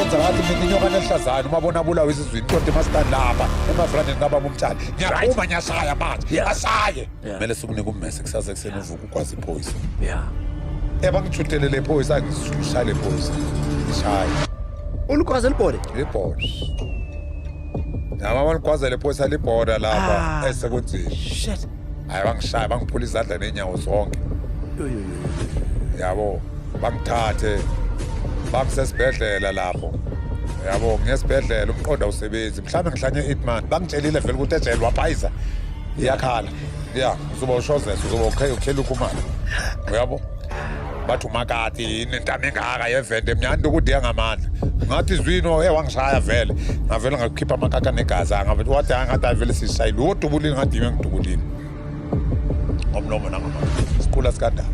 kwenza ngathi mina inyoka nelihlazana uma bona bulawa isizwini kodwa emasitani lapha emafrandeni kababa umtshali ngiyaphuma ngiyashaya manje ashaye kumele sikunika ummese kusasa ekuseni uvuka ukwazi iphoyisa bangijuthelele iphoyisa ngishaya le phoyisa ngishaya Ulukwazi libhode ibhoda yaba baligwaza le phoyisa libhoda lapha esekuthi shit hayi bangishaya bangiphula izandla nenyawo zonke yabo bangithathe bangisesibhedlela lapho yabo ngesibhedlela umqondo usebenzi mhlawumbe ngihlanye 8 months bangitshelile vele ukuthi ejele waphayiza iyakhala uzoba ushozela uzoba ukhela ukhumala uyabo bathi umakati inentamo engaka yevende emnyanda ukuthi yangamandla ngathi izwino wangishaya vele ngavele ngakhipha amakaka negazi ngathi wathi ngathi vele sishayile udubulini ngathi ngidubulini ngomlomo nangamandla sikhula sikandaba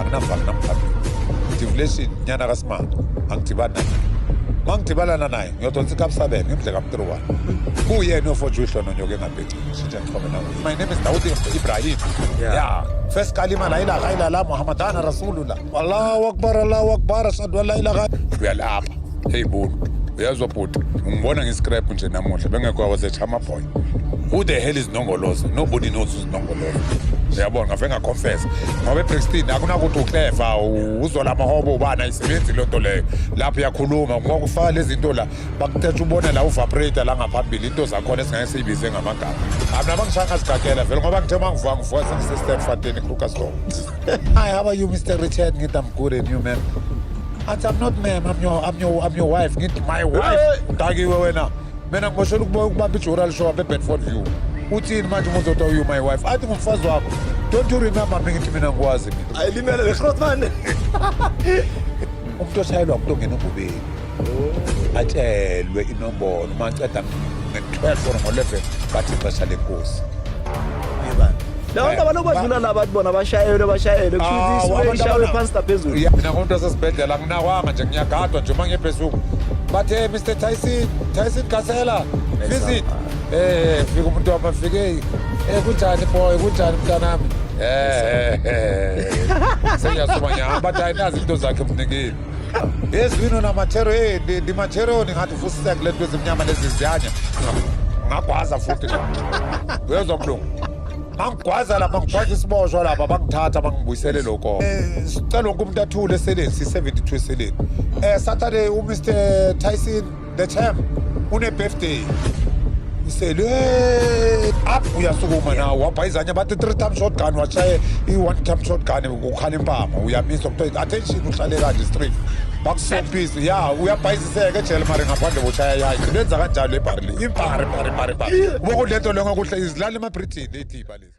akunamvanga namphambili divulation nyana kaSimanga angidibana naye mangidibana naye ngiyodonsa iKapsabene ngimdle kaMtruwa kuyena ofojwihlo nonyoke ngabhethi shintsha ngixhome nawe my name is Daudi Ibrahim first kalima la ilaha illallah muhammadana rasulullah Allahu akbar ashhadu an la ilaha uyalapha hey bunu uyazwa bhuti ngibona ngiscrap nje namuhla bengekho wazetshama boy who the hell is Nongolozo nobody knows who's Nongolozo uyabona ngave ngaconfess ngoba eBrixton akunakuthi uclever uzola amahobo ubana isebenzi lonto leyo lapho yakhuluma ngokufaka lezi zinto la bakuthethe ubona la uvibrator la ngaphambili into zakhona esingeke siyibize ngamagama mina bangishaka sigagela vele ngoba ngithe mangivuka ngivuka sengisestep fateni Krugersdorp hi how are you Mr. Richard ngithi I'm good and you man I'm not ma'am I'm your wife ngithi my wife dakiwe wena mina ngiboshola ukubamba ijural show apha eBedford View uthini manje ngizotha you my wife athi ngumfazi wakho don't you remember ngithi mina ngikwazi mina ayilimele leGrootman umuntu oshayelwa umuntu ongena ububeni atshelwe inombolo mangiceda nge-12 or ngo-11 bathi ixesha lenkosi labantu abanokwadlula labantu bona bashayelwe kushuthi ishawe phansi phezulu mina ngomuntu osesibhedlela nginakwanga nje ngiyagadwa nje uma ngiyephezulu bathe Mr. Tyson Kasela visit fika umuntu wamafike kunjani boy kunjani mntanami sengiyasoma ngihamba bathi nazi into zakhe mnikini yezwino namathero ndimathero ningathi fusisa kule nto ezimnyama lezi ziyanya ngagwaza futhi uyezwa mlungu mangigwaza lapha ngigwaza isiboshwa lapha bangithatha bangibuyisele lokho sicela wonke umuntu athule eseleni si-72 eseleni Saturday uMr. Tyson the champ une-birthday usele up uyasukuma nawo wabhayizanya bathi 3 time shotgun washaye i-1 time shotgun ukhala impama uyamisa kuthiwa attention uhlale kanje straight bakusopisa uyabhayiziseka ejele mari ngaphandle boshaya yayi lenza kanjalo ebharili impari ubona lento leyo ngokuhle izilala emaBritain lethipa lezi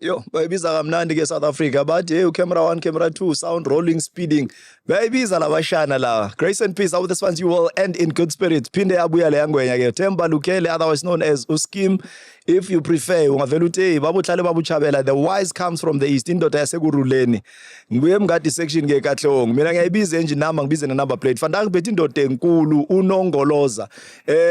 Yo, bayibiza kamnandi ke South Africa bathi hey camera 1 camera 2 sound rolling speeding bayibiza labashana la grace and peace. I hope this ones you will end in good spirits. Phinde yabuya le yangwenya ke Themba Lukele otherwise known as Uskim if you prefer ungavela uthi babuhlale babuchabela the wise comes from the east indoda yasekuruleni ngibuye mngadi section ke Kahlongo mina ngiyayibiza nje namba ngibize ne number plate fanda ngibethe indoda enkulu uNongoloza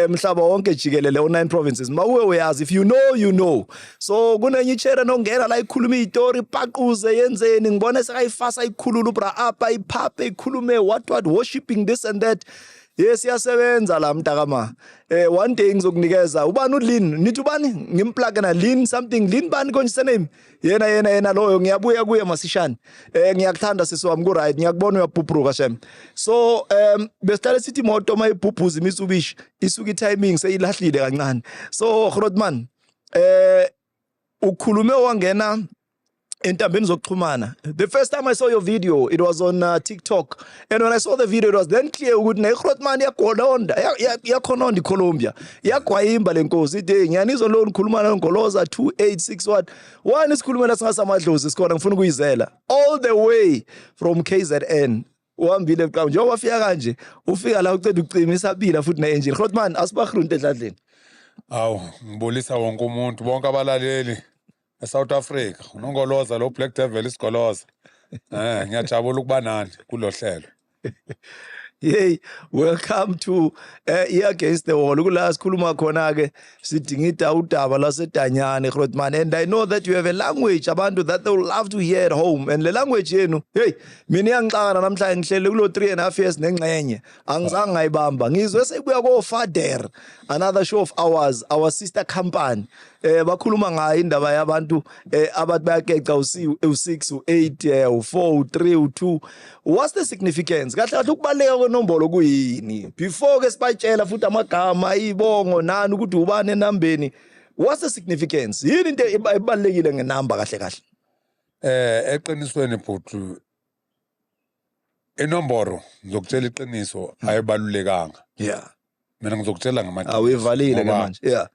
mhlaba wonke jikelele o9 provinces mawuwe uyazi if you know you know so kunenye ichera nongena la ikhuluma istory paquze yenzeni ngibona sekayifasa ikhulula ubra apa iphape ikhulume what worshiping this and that. Yes yasebenza la mntakama one day ngizokunikeza ubani uLin nithi ubani ngimplug na Lin something Lin bani konje sename yena loyo ngiyabuya kuye masishane ngiyakuthanda sisi wami ku right ngiyakubona uyabhubhuka shem so besitale sithi imoto mayibhubhuza Mitsubishi isuka itiming seyilahlile kancane so Grootman ukhulume wangena entambeni zokuxhumana. The first time I saw your video, it was on TikTok. And when I saw the video, it was then clear ukuthi neGrootman yakhononda, yakhononda iColombia. Yagwayimba lenkosi ithi ngiyanizwa lo ngikhuluma noNgoloza 286 what. One isikhulumela singasamadlozi sikhona ngifuna ukuyizela. All the way from KZN. Uhambile ebuqhawe njengoba wafika kanje ufika la ucela ucima isabila futhi ne-engine. Grootman asibahrunte endladleni. Awu ngibulisa wonke umuntu bonke abalaleli eSouth Africa uNongoloza lo Black Devil isigoloza ngiyajabula ukuba nani kulo hlelo. Hey, welcome to Against the Wall. Ukula sikhuluma khona ke sidinga udaba laseDanyane Grootman, and I know that you have a language abantu that they will love to hear at home, and le language yenu hey mina iyangixakana namhlanje ngihlele kulo 3.5 years nengxenye angizange ngayibamba ngizwe sekuya ko Father another show of ours, our sister company bakhuluma ngayo indaba yabantu abathi bayakeca u6 u8 u4 u3 u2. What's the significance kahle kahle ukubaleka kwenombolo kuyini before ke sibatshela futhi amagama ibongo nani ukuthi ubani enambeni? What's the significance yini into ebalekile ngenamba kahle kahle? Eqinisweni bhuti inomboro ngizokutshela iqiniso ayibalulekanga. Yeah, Mina ngizokutshela ngamaqiniso. Awivalile ke manje. Yeah.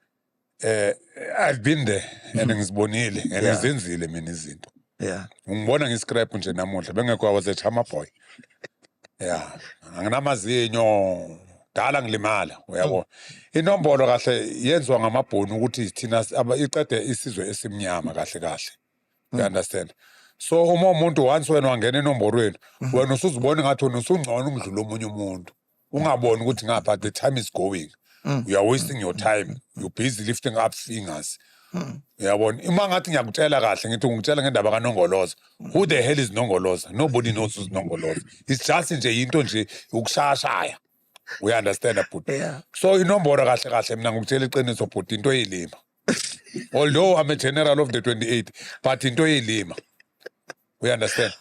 I've been there and ngizibonile and ngizenzile mina izinto. Yeah. Ngibona ngiscrap nje namuhla bengekho I was a chama boy. Yeah. Anginamazinyo dala ngilimala uyabo. Inombolo kahle yenzwa ngamabhoni ukuthi thina iqede isizwe esimnyama kahle kahle. You understand? So uma umuntu once wena wangena enomborweni wena usuzibona ngathi wena usungcono ukudlula omunye umuntu. Ungaboni ukuthi ngapha the time is going. You are wasting your time. You're busy lifting up fingers. Uyabona ima ngathi ngiyakutshela kahle ngithi ngikutshela ngendaba kaNongoloza. Who the hell is Nongoloza? Nobody knows who's Nongoloza. It's just nje into nje ukushashaya. We understand that but. Yeah. So inombolo kahle kahle mina ngikutshela iqiniso but into eyilima. Although I'm a general of the 28 but into eyilima. We understand.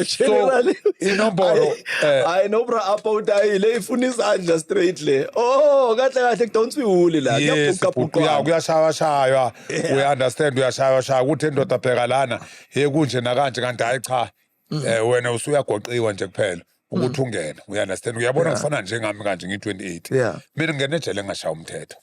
Generally, inombolo I know bra apawutayile ifuna izandla straight le. Oh, kahle kahle kudonswihuli la. Kuyashaywa. We understand uyashaywa ukuthi endoda bheka lana he kunje nakanje kanti hayi cha. Wena usuyagoqiwa nje kuphela ukuthi ungena. We understand. Uyabona ngifana njengami kanje ngi28. Yeah. Mina ngene ejele ngashaya umthetho.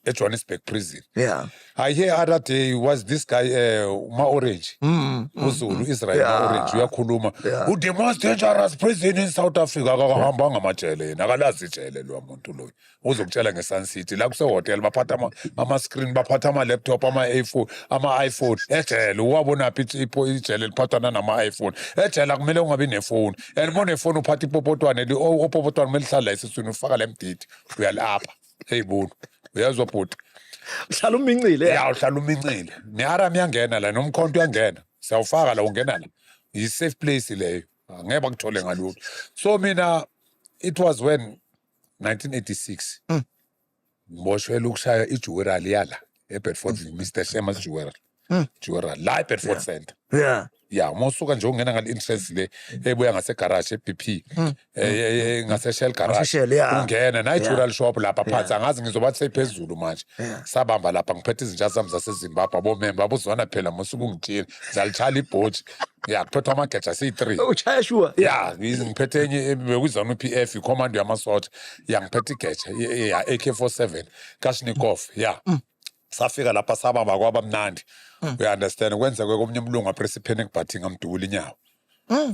eJohannesburg prison. Yeah. I hear other day was this guy Ma-Orange. uZulu Israel Ma-Orange uyakhuluma. The most dangerous prison in South Africa akahamba ngamajele yena akalazi ijele lo muntu lo. Uzokutshela ngeSun City la kuse hotel baphatha ama screen baphatha ama laptop ama iPhone ejele wabona phi ijele liphathana nama iPhone. Ejele kumele ungabi nefone. And mone phone uphatha ipopotwane li opopotwane melihlala esiswini ufaka lemdidi uyalapha. Hey bunu uyazwa bhuti uhlala umincile ya uhlala umincile neAram yangena la nomkhonto uyangena siyawufaka la ungena la yi safe place leyo angeke bakuthole ngalutho. So mina it was when 1986 Mboshwela ukushaya iJewelry yala eBedford Mr Shemas Jewelry la eBedford Center. Yeah, mosuka nje ungena ngal interest le ebuya ngase garage eBP ngase Shell garage ungena na jewelry shop lapha phansi angazi ngizobathi seyiphezulu manje sabamba lapha ngiphethe izinja zami zaseZimbabwe abomember abuzwana phela mosuku ngithini zalithala ibhoji yeah kuphethe amageja C3 uchaya sure yeah ngiphethe enye bekuzona uPF icommand yamasotha yeah ngiphethe igeja yeah AK47 Kalashnikov yeah safika lapha sabamba kwabamnandi. We understand kwenza komunye umlungu apresiphene kubhathi ngamdubula inyawo.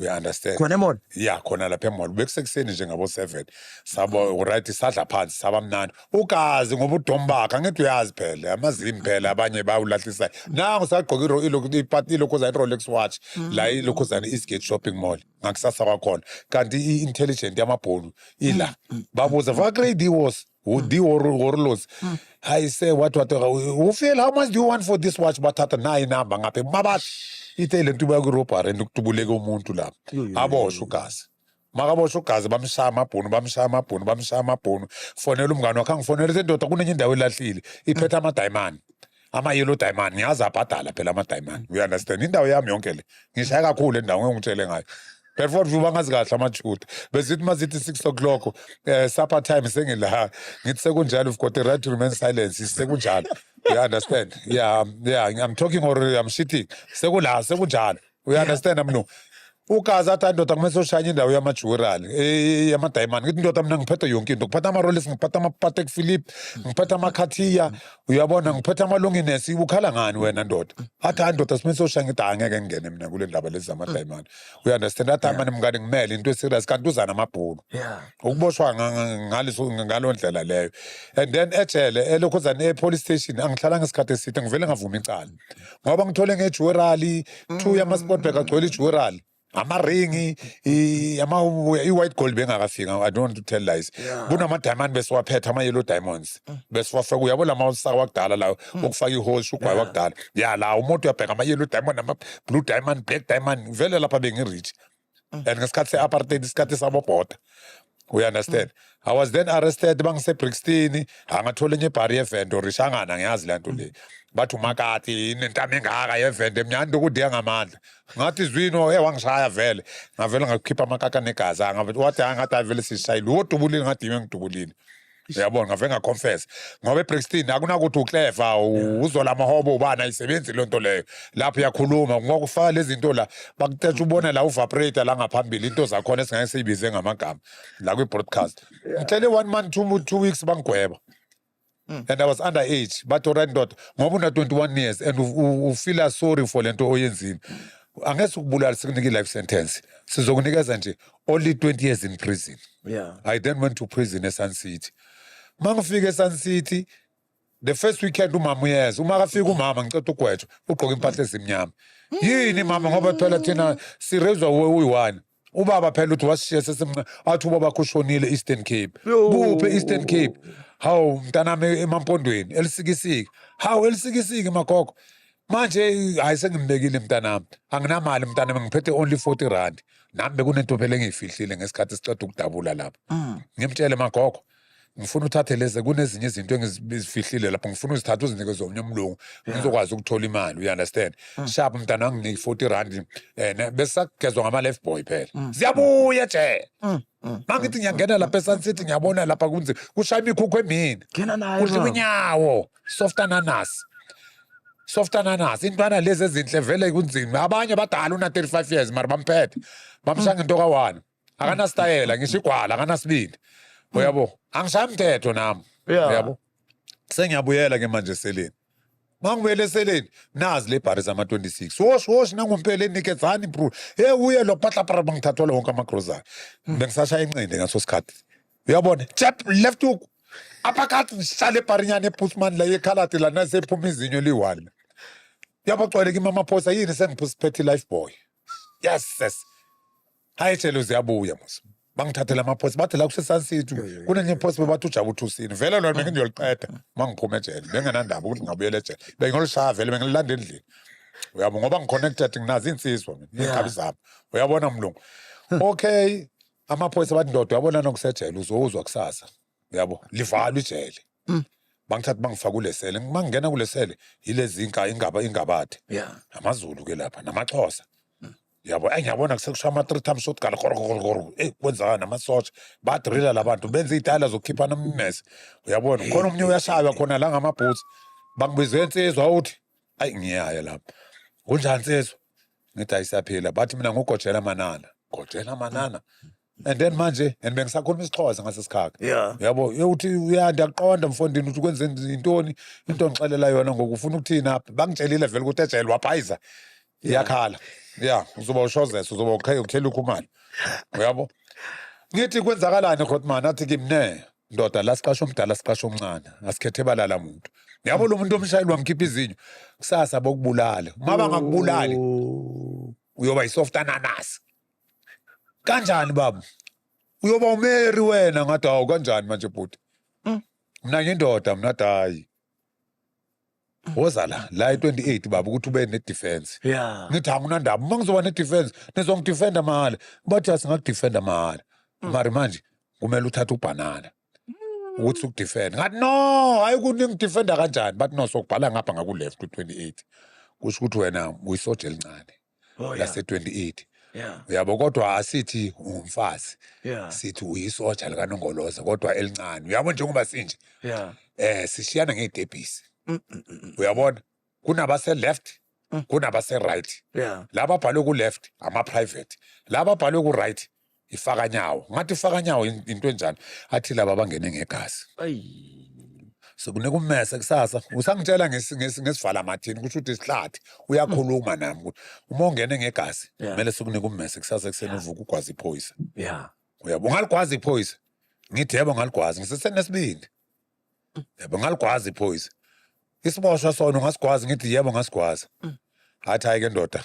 We understand. Khona emall. Yeah, khona lapha emall. Bekusekuseni nje ngabo 7. Sabo right sadla phansi sabamnandi. Ugazi ngoba udombaka ngithi uyazi phela amazimi phela abanye bayulahlisa. Nangu sagqoka ipati lokhoza iRolex watch la ilokhozana Eastgate shopping mall. Ngakusasa kwakhona. Kanti iintelligent yamabhonu ila. Babuza va grade he was the warlords. I say what who feel how much do you want for this watch bathatha nayi number ngapha mabathi itele nto bakurobhara ndikutubuleka umuntu lapha aboshwa ugazi makaboshwa ugazi bamshaya amabhunu fonela umngane wakhe angifonele sendoda kunenye indawo elahlile iphethe ama-diamond ama-yellow diamond ngiyazi abhadala phela ama-diamond. We understand indawo yami yonke le ngishaya kakhulu endawo ngengitshele ngayo. Bedford bangazi kahle amajuda bezithi mazithi 6 o'clock supper time sengila ngithi sekunjalo we've got the right to remain silent sekunjalo You understand? Yeah, I'm talking or I'm shitting. Sekunjalo. You understand? I'm no. Ukazi athi ndoda kumele soshaya indawo yamajurali yamadayimani ngithi ndoda mina ngiphethe yonke into ngiphethe ama-Rolex ngiphethe ama-Patek Philippe ngiphethe ama-Cartier uyabona ngiphethe ama-Longines ukhala ngani wena ndoda athi ndoda simele soshaya ngithi angeke ngingene mina kule ndaba lezi zamadayimani uyanderstand athi mani mngane ngimele into eserious kanti uza namabhunu ukuboshwa ngalo ndlela leyo and then ejele elokhuzana e-police station angihlala ngesikhathi eside ngivele ngavuma icala ngoba ngithole ngejurali 2 yama-Sportback agcwele ijurali amaringi i-white gold bengakafika I don't want to tell lies kunama-diamond besiwaphethe ama-yellow diamonds besiwafeka uyabona ama-saka wakudala lawo okufaka i-holes ugwayi wakudala ya la umuntu uyabheka ama-yellow diamond ama-blue diamond black diamond vele lapha bengi-rich and ngesikhathi se-apartheid isikhathi sabobhoda we understand I was then arrested bangise-Brixton angathola enye ibhari yevento rishangana ngiyazi le nto le bathi umakati inentamo engaka yevento emnyandi ukuthi yangamandla ngathi zwino wangishaya vele ngavele ngakhipha amakaka negazi wathi ngathi vele sishayile wodubulile ngathi yimi ngidubulile uyabona ngavele ngaconfess ngoba eBrixton akunakuthi uclever uzola amahobo ubani ayisebenzi le nto leyo lapho yakhuluma ngokufaka lezi zinto la bakuthethe ubona la uvibrator la ngaphambili into zakhona esingeke siyibize ngamagama la kwi-broadcast ngithele 1 month 2 weeks bangigweba and I was underage but alright ndoda ngoba una 21 years and ufeel sorry for lento oyenzini angese ukubulala sikunike life sentence sizokunikeza nje only 20 years in prison I then went to prison eSun City mangifika eSun City the first weekend umama uyeza uma kafika umama ngicela ugwetshwa ugqoka impahla ezimnyama yini mama ngoba phela thina sirezwa uyi-1 ubaba phela uthi wasishiya sesemncane athi ubaba kushonile Eastern Cape kuphi Eastern Cape hawu mntanami emampondweni elisikisiki hawu elisikisiki magogo manje hayi sengimbekile mntanami anginamali mntanami ngiphethe only 40 rand nami bekunento phela engiyifihlile ngesikhathi siceda ukudabula lapha ngimtshele magogo ngifuna uthathe leze kunezinye izinto engizifihlile lapha ngifuna uzithatha uzinikeze omnye umlungu ngizokwazi ukuthola imali you understand sharp mntana wanginiki 40 rand besakugezwa ngama-left boy phela ziyabuya nje mangithi ngiyangena lapha eSun City ngiyabona lapha kunze kushaya imikhukhu emini kudliwa inyawo soft ananas intwana lezi ezinhle vele kunzima abanye badala una 35 years mara bamphethe bamshanga into ka1 akanastayela ngisho igwala akanasibindi uyabo angishaya umthetho nami uyabo sengiyabuyela ke manje eseleni mangibuyele eseleni nazi le bhari zama-26 wosh nangumpeleni nikezani bro uye lo patlapara bangithathwala wonke amagrosari bengisashaya incinde ngaso sikhathi uyabona jab left hook apakathi ngihlale ebharinyana ephusman la yekhaladi la nasephuma izinyo liyi-1 yabagcwaleka imamaphosa yini sengiphethe i-life boy yes hayi tshelo ziyabuya mos bangithathela amaphosi bathi la kuseSun City kunenye iphosi bebathi uJabu Thusini vele lona bengiyoliqeda mangiphuma ejele bengenandaba ukuthi ngabuyela ejele bengilishaya vele bengilanda endlini uyabo ngoba ngiconnected nginazi insizwa mina ikhabi zabo uyabona mlungu okay amaphoyisa bathi ndoda uyabona nokusejele uzowuzwa kusasa uyabo livalwe ijele bangithatha bangifaka kulesele mangingena kulesele yilezi ingabathe amaZulu ke lapha namaXhosa yabo ngiyabona kusekushaya ama-3 times shotgun korokoro kwenzakana namasotsha badrilla labantu benza iy'tayela zokukhiphana amimese uyabona khona omunye uyashaywa khona la ngamabhutsi bangibize insizwa uthi ayi ngiyaya lapha kunjani nsizwa ngithi ayisaphila bathi mina ngugojela manana and then manje and bengisakhuluma isiXhosa ngasesikhaka yabo uthi ndiyaqonda mfondini ukuthi kwenze intoni into ngixelela yona ngokufuna ukuthini apha bangitshelile vele ukuthi ejele waphayiza iyakhala uzoba ushozesa uzoba ukhela ukhumali uyabo ngithi kwenzakalani Khotman athi kimne ndoda la siqasha omdala siqasha omncane asikhethe balala muntu yabo lo muntu omshayeli wamkhipha izinyo kusasa bokubulala uma bangakubulali uyoba yisoft ananas kanjani baba uyoba umeri wena ngathi awu kanjani manje bhuti mina ngindoda mina hayi woza la 28 baba ukuthi ube ne-defense ngithi anginandaba uma ngizoba ne-defense nizongidefenda mahhala bathi asingakudefenda mahhala mari manje kumele uthathe ubhanana ukuthi ukudefenda ngathi no hayi kuningidefenda kanjani bathi no sokubhala ngapha ngaku-left u-28 kusho ukuthi wena uyisoja elincane lase-28 uyabo kodwa asithi umfazi sithi uyisoja likanongoloza kodwa elincane uyabo njengoba sinje sishiyana ngey'tebhisi uyabona kunabase left kunabase right Yeah. laba bhalwe ku left ama private laba bhalwe ku right ifaka nyawo ngathi ifaka nyawo into enjani athi laba bangene ngegazi sekunika ummese kusasa usangitshela ngesivala mathini kusho ukuthi isihlathi uyakhuluma nami ukuthi uma ungene ngegazi kumele sikunika ummese kusasa kuseni uvuka ugwazi iphoyisa uyabo ungaligwazi iphoyisa ngithi yebo ngaligwazi ngisesenesibindi yebo ngaligwazi iphoyisa isiboshwa sona ungasigwazi ngithi yebo ngasigwaza athi hayi ke ndoda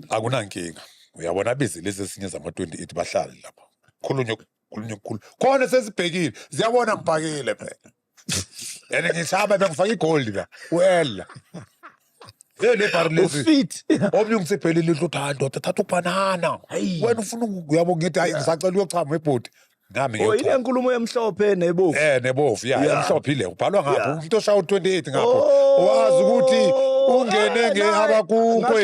akunankinga uyabona bizile esinye zama 28 bahlali lapha khulunywa khona sesibhekile ziyabona ngibhakile phela yena ngishaba bengifaka igold la wela le bar lezi Fit. omnye ngisiphelile ukuthi hayi ndoda thatha ubanana wena ufuna uyabo ngithi hayi ngisacela uyochama ebhodi nami Ile ngiyochama nkulumo emhlophe nebovu. nebovu emhlophe ile ubhalwa ngapho umuntu oshaya u28 ngapho wazi ukuthi ungene ngeabakunkwe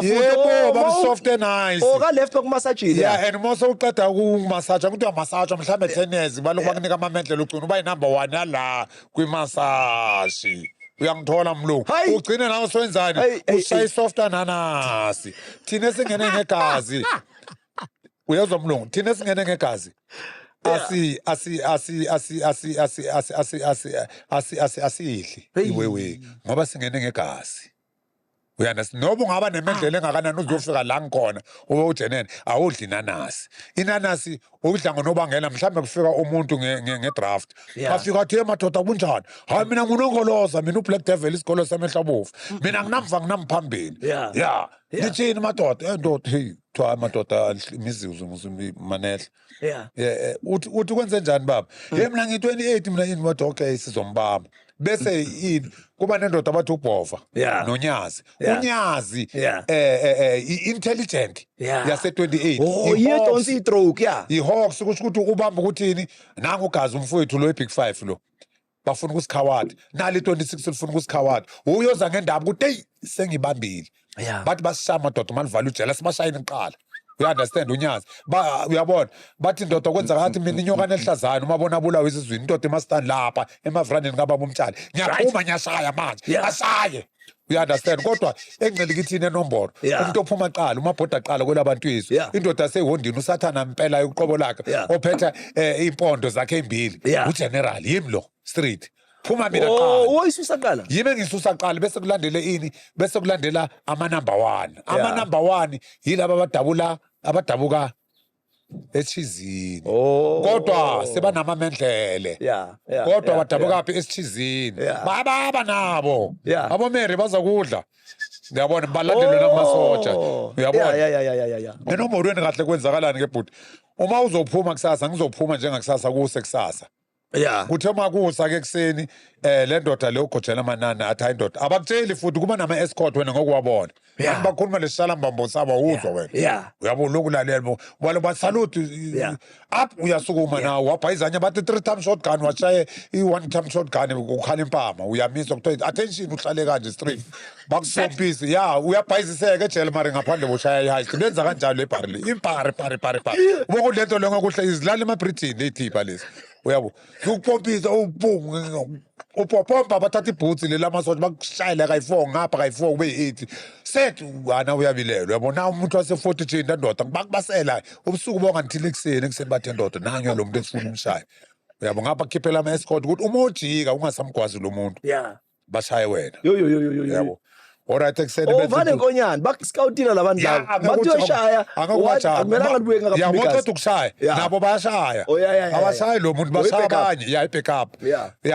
yebo bamsoft nice Oka left okumasajile. and mose uqeda ukumasaja ukuthi amasaja mhlambe tennis balokhu bakunika amamendlela ugcina uba number 1 yala kwimasaji uyangithola mlungu ugcine nawe swenzani ushaye soft ananasi thina singene ngegazi uyezwa mlungu thina singene ngegazi asidli iwewe ngoba singene ngegazi uyanasi noba ungaba nemendlela engakanani uzofika la ngikhona ube ujenene awudli inanasi inanasi udla ngonobangela mhlambe kufika umuntu ngedraft afika athi madoda kunjani hayi mina ngunongoloza mina uBlack Devil isikolo samehlabovu mina nginamva nginamphambili lithini madoda ndoda hey kuthiwa madoda imizuzu manehla uthi kwenze njani baba hey mina ngi28 mina yini madoda okay sizombamba bese yini kuba nendoda abathi ubhova nonyazi unyazi intelligent yase 28 yedonsi stroke ihawks kusho ukuthi ubamba ukuthini nangu ugazi umfowethu lo eBig 5 lo bafuna ukusikhawadi nali 26 lifuna ukusikhawadi uyoza ngendaba ukuthi hey sengibambile bathi basishaya madoda malivala ujela sibashayini iqala uyaunderstand unyazi uyabona bathi indoda kwenza ngathi mina inyokane ehlazana uma bona bulawa isizwini indoda emastand lapha emavraneni kababa umtshali ngiyaphuma ngiyashaya manje ashaye uyaunderstand kodwa engceli kithini enombolo umuntu ophuma qala umabhoda qala kwelabantu izwe indoda seyihondini usathana impela uqobo lakhe ophetha impondo zakhe ezimbili ugeneral yimi lo street phuma mina qala oyisusa qala yimi ngisusa qala bese kulandele ini bese kulandela ama number 1 ama number 1 yilabo abadabuka echizini kodwa sebanama mendlele kodwa badabuka phi esithizini baba nabo abomeri bazakudla ngiyabona balandelwe namasoja uyabona enomorweni kahle kwenzakalani ngebhuti uma uzophuma kusasa ngizophuma njengakusasa kuse kusasa kuthe makusa ke kuseni le ndoda le ugojela amanani athi hayi ndoda abakutsheli futhi kuba nama escort wena ngokuwabona abantu bakhuluma lesishalambambo sabo uzwa wena uyabo lokulalela walo basalute up uyasukuma nawo wabhayizanya bathi 3 time shotgun washaye i1 time shotgun ukhala impama uyamisa kuthiwa attention uhlale kanje straight bakusompisi uyabhayiziseka ejele mari ngaphandle boshaya ihigh benza kanjalo ebarle impare pare ubona lento lenga kuhle izilala emaBritain lethipa lesi uyabo ukupompisa upopompa bathatha ibhutsi lelamasoja bakushayela kayi4 ngapha kayi4 kube 8 sethu ana uyabilelo uyabona umuntu wase 40 jinda ndoda bakubasela ubusuku bonganithile ekuseni bathi ndoda nanyo lo muntu esifuna umshaya uyabo ngapha khiphela ama escort ukuthi uma ujika ungasamgwazi lo muntu bashaye wena yabo alright ekuseni vale nkonyane bakuscoutile labantu labo bathi uyoshaya akumele ngabuye ngakaphi ngoqeda ukushaya nabo bayashaya abashayi lo muntu bashaya abanye i-back up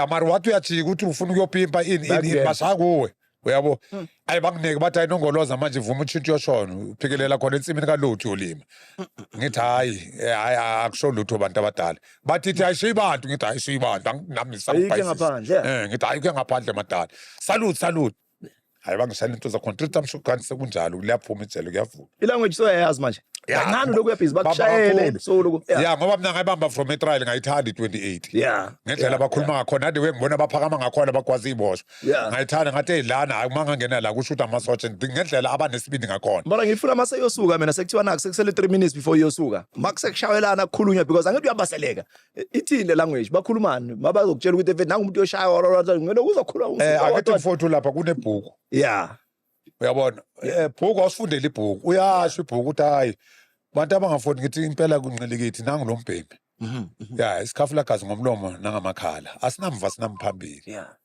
mari wathi uyajika ukuthi ufuna ukuyopimpa ini bashaya kuwe uyabo ayi bangineke bathi ayinongoloza manje vuma utshintshe yoshona uphikelela khona ensimini kalothu yolima ngithi hayi akusho lutho abantu abadala bathi ithi ayishiyi bantu ngithi ayishiyi bantu nami ngisangibhayisisa ngithi hayi kuye ngaphandle madala salute hayi bangishayela into zakhona 3 times shotgun sekunjalo kuyaphuma ijele kuyavuka ilanguage soyayazi manje kancane lokhu uyabhizi bakushayele so lokhu ya ngoba mina ngayibamba from etrial ngayithanda i-28 yeah ngendlela abakhuluma ngakhona ade ngibona baphakama ngakhona bakwazi iboshwa Yeah. ngayithanda ngathi ey'lana hayi uma ngangena la kusho ukuthi amasotsha ngendlela abanesibindi ngakhona Mara ngifuna mase yosuka mina sekuthiwa naku sekusele 3 minutes before yosuka makusekushayelana kukhulunywa because angithi uyabaseleka ithini le language bakhulumani mabazokutshela ukuthi if nangu umuntu yoshaya ngene uzokhuluma akithi mfowethu lapha kunebhuku yeah uyabona bhuku awusifundele ibhuku uyasho ibhuku ukuthi hayi bantu abangafundi ngithi impela kunqilikithi nangu lo mbhembe ya isikhafulagazi ngomlomo nangamakhala asinamva sinamphambili yeah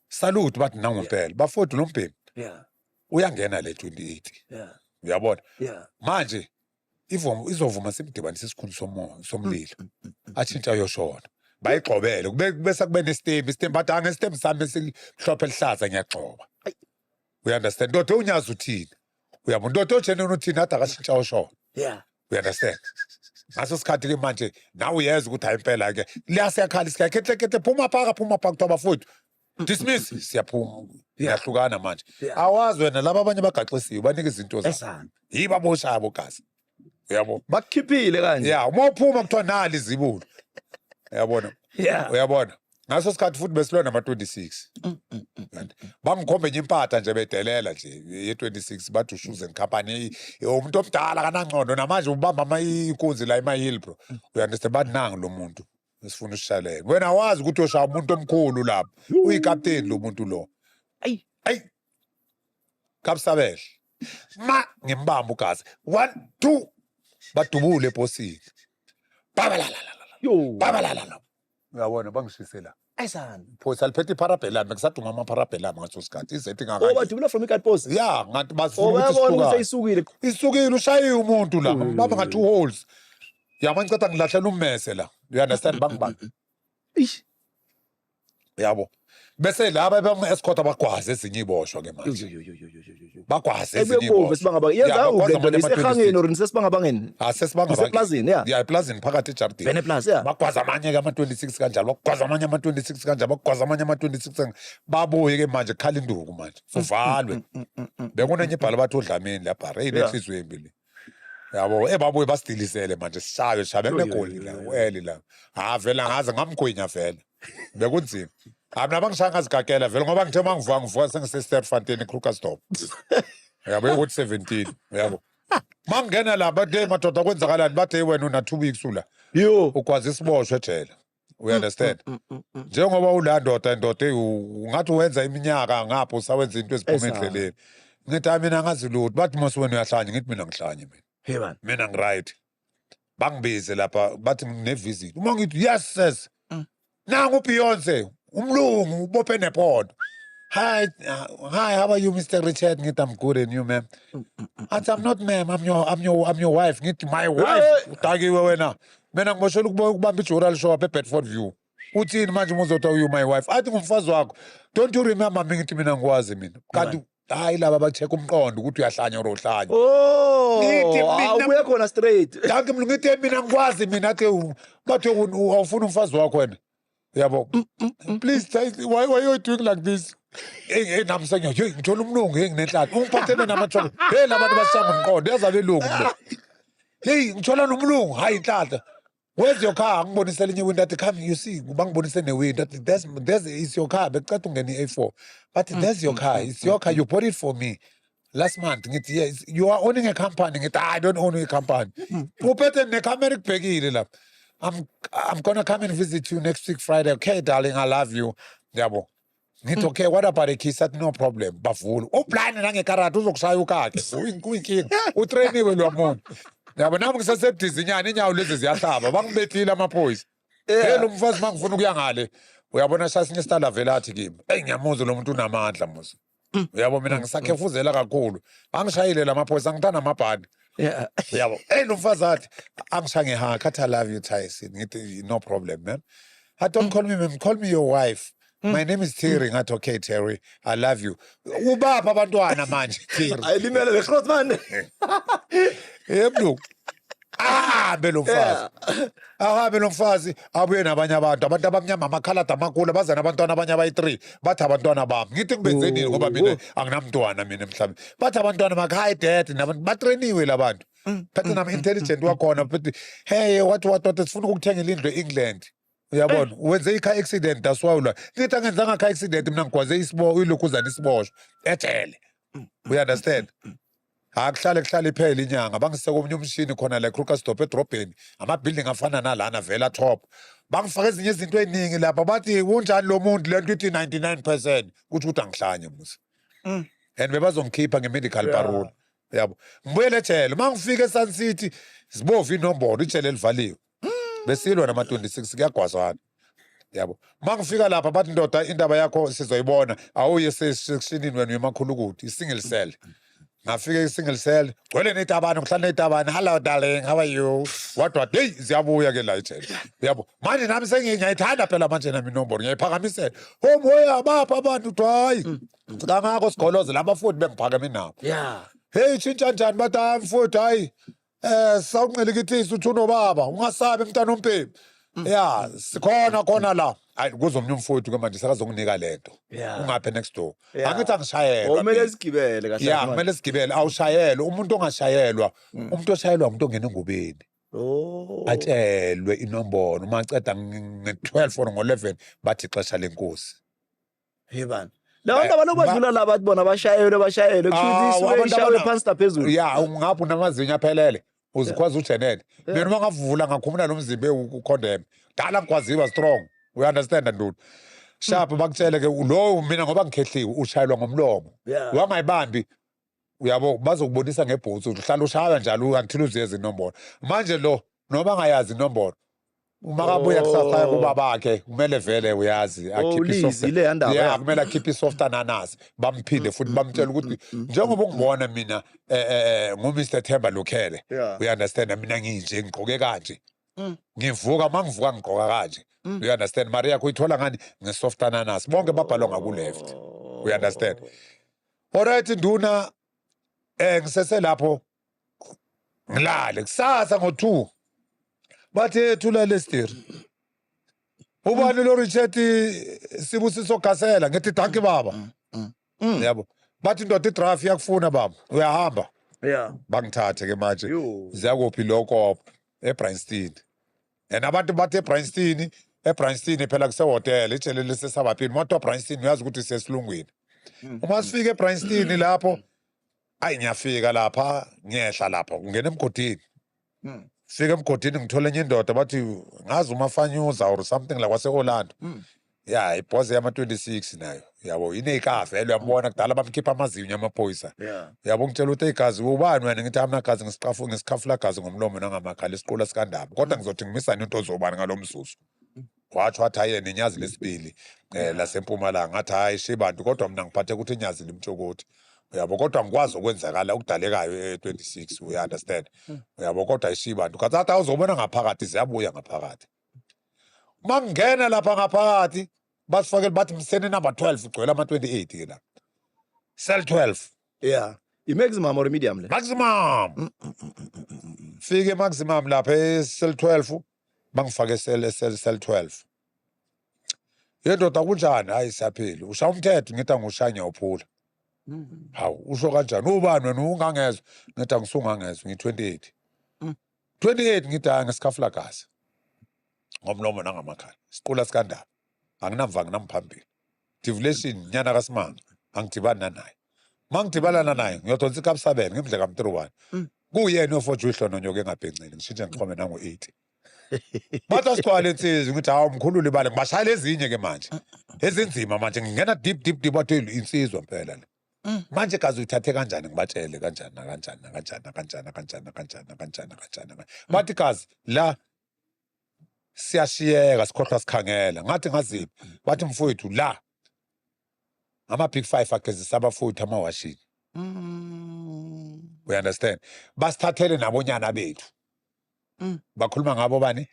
salute bathi nangompela bafowethu lo mbhembe yeah uyangena le 28 yeah uyabona yeah manje izovuma simdibanisa isikhulu somlilo atshintsha yoshona bayigxobele bese kube nestembu istembu bathi angestembu sami esimhlophe lihlaza ngiyagxoba we understand ndoda unyazi uthini uyabona ndoda ojeneni uthini ade akashintsha yoshona yeah we understand ngaso sikhathi ke manje nawe uyazi ukuthi hayi impela ke liyasiyakhala isikhakehle phuma phaka kuthiwa bafowethu dismiss siyaphuma iyahlukana manje awazi wena laba abanye bagaxisiwe banika izinto zabo yiba bosha abo gazi uyabona bakukhiphile kanje yeah uma uphuma kuthiwa nali izibulo uyabona yeah uyabona ngaso sikhathi futhi besilwe nama 26 bangikhombe nje impatha nje bedelela nje ye 26 bathi ushuze company umuntu omdala kanangcondo namanje ubamba inkunzi la eMahil bro uyandestand bathi nangu lo muntu esifuna usishalela wena wazi ukuthi uyoshaya umuntu omkhulu lapha uyikapteni lo muntu lo ay kapsabel ma ngimbamba ugazi 1 2 badubule eposini yo babalala uyabona bangishisela ayisana phosa liphethe iparabellum bekusaduma amaparabellum ngaso sikhathi izethi oh badubula from icat post ya ngathi basifuna oh ukuthi bayabona ukuthi sisukane isukile isukile ushayiwe umuntu la baba nga 2 holes yabona ngicatha ngilahlela ummese la you understand bangibanga ish yabo bese laba bama-escort abagwazi ezinye iboshwa ke manje bagwazi ezinye ebekuve sibangaba yenza ungento lesehangeni or nisesibangabangeni asesibanga eplazini ya eplazini phakathi ejardini Vene Plus yeah bagwaza amanye ke ama-26 kanjalo bagwaza amanye ama-26 kanjalo bagwaza amanye ama-26 babuye ke manje khala induku manje uvalwe bekunenye ibhala bathi odlameni lapha eyinenhliziyo embi le yabo babuye basidilisele manje shabe kunegoli la weli la vele ngaze ngamgwinya vele bekunzima mina bangishaya ngazigagela vele ngoba ngithe mangivuka sengise-Sterkfontein eKrugersdorp yabo ukuthi 17 yabo mangena la bathe madoda kwenzakalani bathe wena una 2 weeks ula yo ukwazi isiboshwe ejele we understand njengoba ula ndoda ungathi wenza iminyaka ngapho usawenza into eziphuma endleleni ngithi mina ngazi lutho bathi mase wena uyahlanya ngithi mina ngihlanye hey man mina ngiright bangibize lapha bathi nginevisit uma ngithi yes sis nangu Beyonce umlungu ubophe nephodo hi how are you Mr. Richard ngithi I'm good and you ma'am I'm not ma'am I'm your wife ngithi my wife utakiwe wena mina ngiboshela ukubamba ijoral show up eBedford View uthini manje uzothi you my wife athi ngumfazi wakho don't you remember mina ngithi mina ngikwazi mina kanti hayi laba bacheck umqondo ukuthi uyahlanya or uhlanya awubuye khona straight kanti ngithi mina ngikwazi mina athi bathi awufuna umfazi wakho wena yabo please why you doing like this namsanya ngithola umlungu nginenhlaka ungiphathele namatholo labantu basishanga umqondo yazabe elungu ngithola nomlungu hayi inhlahla where's your car ngibonise lenye window athi come you see bangibonise ne-window athi there's is your car becicatha ungene i-A4 but there's your car it's your car you bought it for me last month ngithi yes you are owning a company ngithi I don't own a company uphethe necamera ikubhekile lapha I'm gonna come and visit you next week Friday okay darling I love you yabo ngithi okay what about a kiss athi no problem bavula ublind nangekarata uzokushaya ukakhe uyinkinga utrainiwe lo muntu yabo nami ngisasebhizinyana inyawo lezi ziyahlaba bangibethile amaphoyisa lo mfazi mangifuna ukuya ngale uyabona shasinye stala vela athi kimi ngiyamuzwa lo muntu unamandla musa uyabo mina ngisakhefuzela kakhulu angishayile lamaphoyisa ngithanda amabhandi yeah yabo lo mfazi athi angishaye ngehaka athi I love you Tyson ngithi no problem man I don't call me ma'am call me your wife my name is Terry ngathi okay Terry I love you ubapha abantwana manje Terry ayilimele le Grootman yebo belomfazi belomfazi abuye nabanye abantu abamnyama amakhalada amakhulu baza nabantwana abanye abayi3 bathi abantwana bami ngithi ngibenzeni ngoba mina anginamntwana mina emhlabeni bathi abantwana hi dad nabantu batrainiwe labantu phethe nama intelligent wakhona phethe hey what sifuna ukukuthengela indlu eEngland uyabona wenze car accident daswawula nithi angenzanga car accident mina ngigwaze ilokhuzana isiboshwa ejele we understand akuhlale iphele inyanga bangiseke omnye umshini khona la Krugersdorp edrobheni ama-building afana nalana vela top bangifaka ezinye izinto eziningi lapha bathi kunjani lo muntu lento ithi 99% kuthi ukuthi angihlanye musa and bebazongikhipha nge-medical parole yabo ngibuyele ejele uma ngifika eSun City zibovu inombolo ijele elivaliwe besilwa nama-26 kuyagwazana yabo uma ngifika lapha bathi ndoda indaba yakho sizoyibona awuye sekshinini wena uyemakhulu ukuthi i-single cell ngafika i-single cell gcwele netabane ngihlala netabane hello darling how are you what hey ziyabuya ke la ejele yabo manje nami ngiyayithanda phela manje nami inombolo ngiyayiphakamisela homoya bapha abantu uthi hayi kangako sigoloze laba futhi bengiphakame nabo hey tshintsha njani bathi mfowethu hayi sawunqele kithi uthi unobaba ungasabi mntana ompembe sikhona la hayi kuzomnye umfowethu ke manje sekazonginika lento ungaphe next door angithi angishayelwa kumele sigibele kahle kumele sigibele awushayelwa umuntu ongashayelwa umuntu oshayelwa umuntu ongena engubeni atshelwe inombolo uma aceda nge-12 or ngo-11 bathi ixesha lenkosi bani labantu abanobadlula la bathi bona bashayelwe kushuthi isuke ishawe phansi taphezulu ungaphi unamazinyo aphelele uzikwazi ujenele mina uma ngavula ngakhumula lo mzimba ukhondeme dala ngikwaziwa strong we understand ndulu sharp bakutshele ke lo mina ngoba ngikhehliwe ushayelwa ngomlomo wangayibambi uyabo bazokubonisa ngebhutsu uhlala ushaya njalo until uziyeza inombolo manje lo noba ngayazi inombolo uma kabuya kusakhaya kuba bakhe kumele vele uyazi akhiphe soft kumele akhiphe soft ananas bamphinde futhi bamtshela ukuthi njengoba ungibona mina nguMr Themba Lukhele we understand mina nginje ngigqoke kanje ngivuka mangivuka ngigqoka kanje we understand Maria kuyithola ngani ngesoft ananas bonke babhalwa ngaku-left we understand alright nduna ngisese lapho ngilale kusasa ngo-2 bathe thula lestiri ubani lo Richard Sibusiso Gasela ngithi danki baba yabo bathi ndoda idraft yakufuna baba uyahamba bangithathe ke manje ziyakuphi lokho eBryanston and abantu bathe eBryanston phela kusehotel ijele lesesabapini moto eBryanston uyazi ukuthi sesilungwini uma sifike eBryanston lapho ayi ngiyafika lapha ngiyehla lapha ungena emgodini fika emgodini ngithola enye indoda bathi ngazi umafanyuza or something like wase-Orlando ibhozi yama-26 nayo yabo ineyikazi vele uyambona kudala bamkhipha amazinyo amaphoyisa yabo ngitshela ukuthi igazi ubani wena ngithi amnagazi ngesikhafula gazi ngomlomo nangamakhala isiqula sikandaba kodwa ngizothi ngimisane into ozobani ngalo mzuzu watsho wathi hayi nenyazi lesibili lasempumalanga ngathi hayi shibantu kodwa mina ngiphathe ukuthi inyazi limtshokothi uyabo kodwa ngikwazi okwenzakala okudalekayo e26 we understand uyabo kodwa ayishibantu kazathi awuzobona ngaphakathi ziyabuya ngaphakathi mangena lapha ngaphakathi basifakela bathi msene number 12 ugcwele ama-28 ke la cell 12 i-maximum or medium le maximum fike maximum lapha e-cell 12 bangifake cell 12 yendoda kunjani hayi siyaphila usha umthetho ngithi angushaya uphula hawu usho kanjani ubani wena ungangezwa ngithi angisungangezwa ngi-28 28 ngithi ngesikhafu lagazi ngomlomo nangamakhala isiqula sikandaba anginamva nginamphambili divulation nyana kaSimanga angidibana naye mangidibana naye ngiyodonsa ikapsabene ngimdle ka-3-1 kuyena ofoja uyihlono nyoke engabhenceli ngishintshe ngiqhome nango-80 bathi asigcwale insizwa ngithi hawu mkhulule ibale ngibashayela ezinye ke manje ezinzima manje ngingena deep bathi insizwa mpela le manje kazi uyithathe kanjani ngibatshele kanjani bathi kazi la siyashiyeka sikhohlwa sikhangela ngathi ngaziphi bathi mfowethu la ama-big 5 agezisa abafowethu amawashini we understand basithathele nabonyana bethu bakhuluma ngabo bani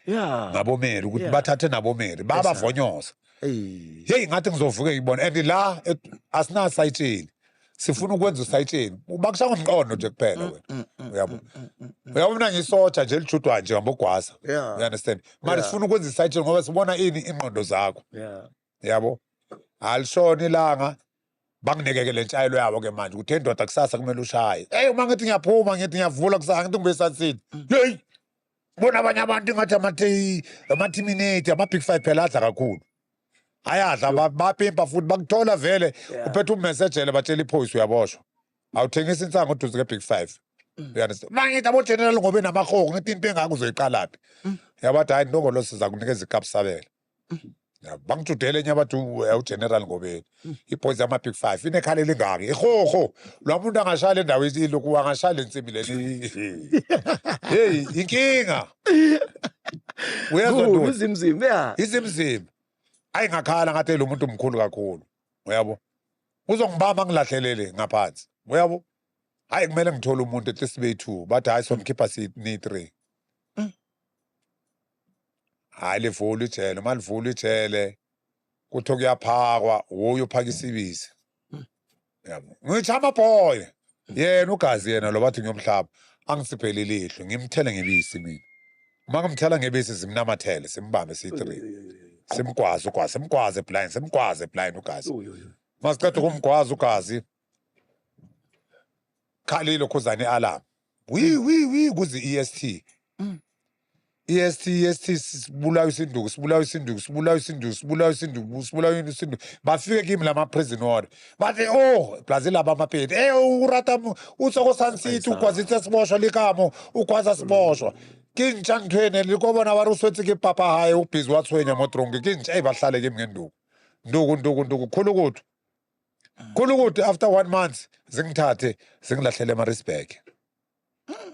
ngabomeri ukuthi bathathe nabomeri babavonyoza heyi ngathi ngizovuke ngibona and la asinasayitsheni sifuna ukwenza usayitsheni bakushaya ngomqondo nje kuphela wena uyabo mina ngiyisotsha nje elijudwa nje ngambogwasa you understand manje sifuna ukwenza isayitsheni ngoba sibona ini ingqondo zakho yabo alishona ilanga banginike le ntshayelo yabo ke manje ukuthi endoda kusasa kumele ushaye uma ngithi ngiyaphuma ngithi ngiyavula kusasa ngithi ngibe sathini hey bona abanye abantu ngathi ama-terminator ama-big 5 phela adla kakhulu ayadla bapimpa futhi bakuthola vele uphethe ummesejele batshela iphoyisa uyaboshwa awuthengisa insango uduze ke-big 5 uyandestand mangithi abo-general ngobe namahogo ngithi into engaka uzoyiqalaphi yabathi hayi ndongolo siza kunikeza ikapu sabela bangijudele enye abathi ugeneral ngobeni iphoyisa yama-big 5 inekhala elingaki ihoho lwa muntu angashaya le ndawo ilokhu angashaya le nsimbi leli heyi inkinga uyezwa ntoni izimzimba ya izimzimba ayingakhala ngathi lo muntu mkhulu kakhulu uyabo uzongibamba ngilahlelele ngaphansi uyabo hayi kumele ngithole umuntu at least be2 bathi hayi somkhipha ni3 hayi livula ijele malivula ijele kuthi kuyaphakwa woyo uphaka isibisi yabo ngithi amaboy yena ugazi yena lo bathi ngiyomhlaba angisiphele ilihlo ngimthele ngebisi mina uma ngimthela ngebisi simnamathele simbambe si3 simgwaze blind ugazi masiqeda ukumgwaza ugazi khalile khuzane alarm wi kuzi EST sibulawa isinduku bafike kimi lama prison order bathi Brazil laba amapedi urata utsoko Sun City ukwazitse siboshwa likamo ukwaza siboshwa kintsha ngithwene likobona bari uswethi ke papa hayi ubhizi wathwenya modronke kintsha bahlale kimi ngenduku khulu ukuthi after 1 month zingithathe zingilahlele eMaritzburg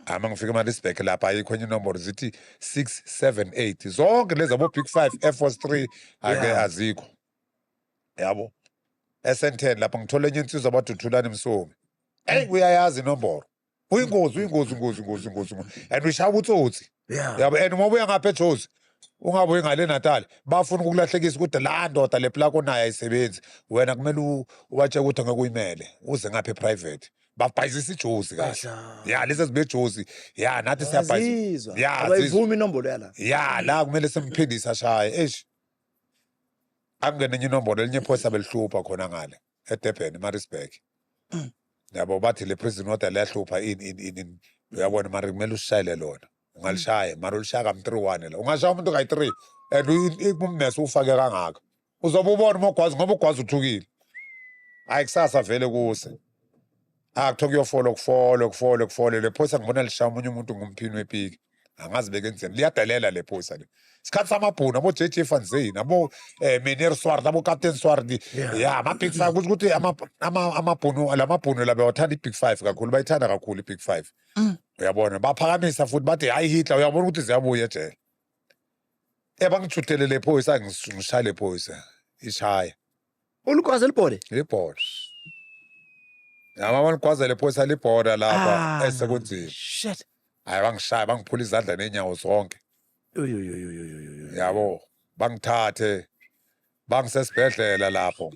ama ngifika eMaritzburg lapha ayikho inombolo zithi 678 zonke lezi abo big 5 Air Force 3 ake azikho yabo SN10 lapha ngithola enye insizwa abaduthulana emsomi uyayazi inombolo uyingozi and ushaya utsotsi yabo and uma ubuya ngapha eJozi ungabuyi ngale Natal bafuna ukulahlekisa ukuthi la ndoda le plaka onayo ayisebenzi wena kumele uwatshe ukuthi ngeke uyimele uze ngapha eprivate babhayizisa iJozi kahle lezi zibe eJozi nathi siyabhayizisa abayivumi inombolo yala la kumele simphindise ashaye angene enye inombolo elinye phosa belihlupa khona ngale eDurban eMaritzburg yabo bathi le prison order liyahlupha in uyabona mara kumele usishayele lona ungalishaya mara ulishaya kam31 la ungashaya umuntu kayi3 and ummese ufake kangaka uzobe ubona mogwazi ngoba ugwazi uthukile hayi kusasa vele kuse akutho kuyofolo le phosa ngibona lishaya omunye umuntu ngumphini wepiki angazi beke enzeni liyadalela le phosa le isikhathi samabhunu abo JJ van Zyl abo Meneer Swart abo Captain Swart ama big 5 ukuthi amabhunu lamabhunu labe wathanda ibig 5 kakhulu bayithanda kakhulu ibig 5 uyabona baphakamisa futhi bathi hayi Hitler uyabona ukuthi ziyabuya ejele bangijutele le phosa ngishaya le phosa ishaya ulukwazi libhode libhode yama ngikwazi le phosa libhoda lapha esekunzima shit hayi bangishaya bangiphula izandla nenyawo zonke yabo bangithathe bangisesibhedlela lapho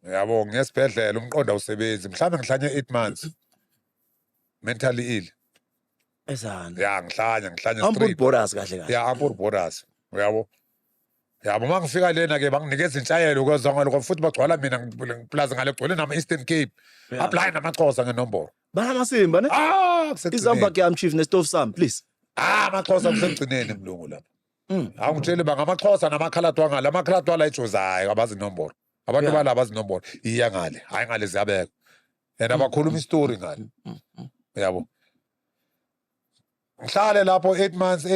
yabo ngesibhedlela umqonda usebenzi mhlambe ngihlanye 8 months mentally ill ngihlanya Ampur Boras kahle Ampur Boras uyabo mangifika lena ke banginikeza intshayelo kwezangalo futhi bagcwala mina ngiplaza ngale gcwele nama Eastern Cape apply namaXhosa ngenombolo banamasimba ne izamba ke am chief nestof sam please amaXhosa kusegcineni mlungu lapha awungitshele bangamaXhosa namakhaladwa ngala amakhaladwa la eJozayo abazi inombolo abantu balaba abazi inombolo iya ngale hayi ngale ziyabeka and abakhuluma istory ngale yabo ngihlale lapho 8 months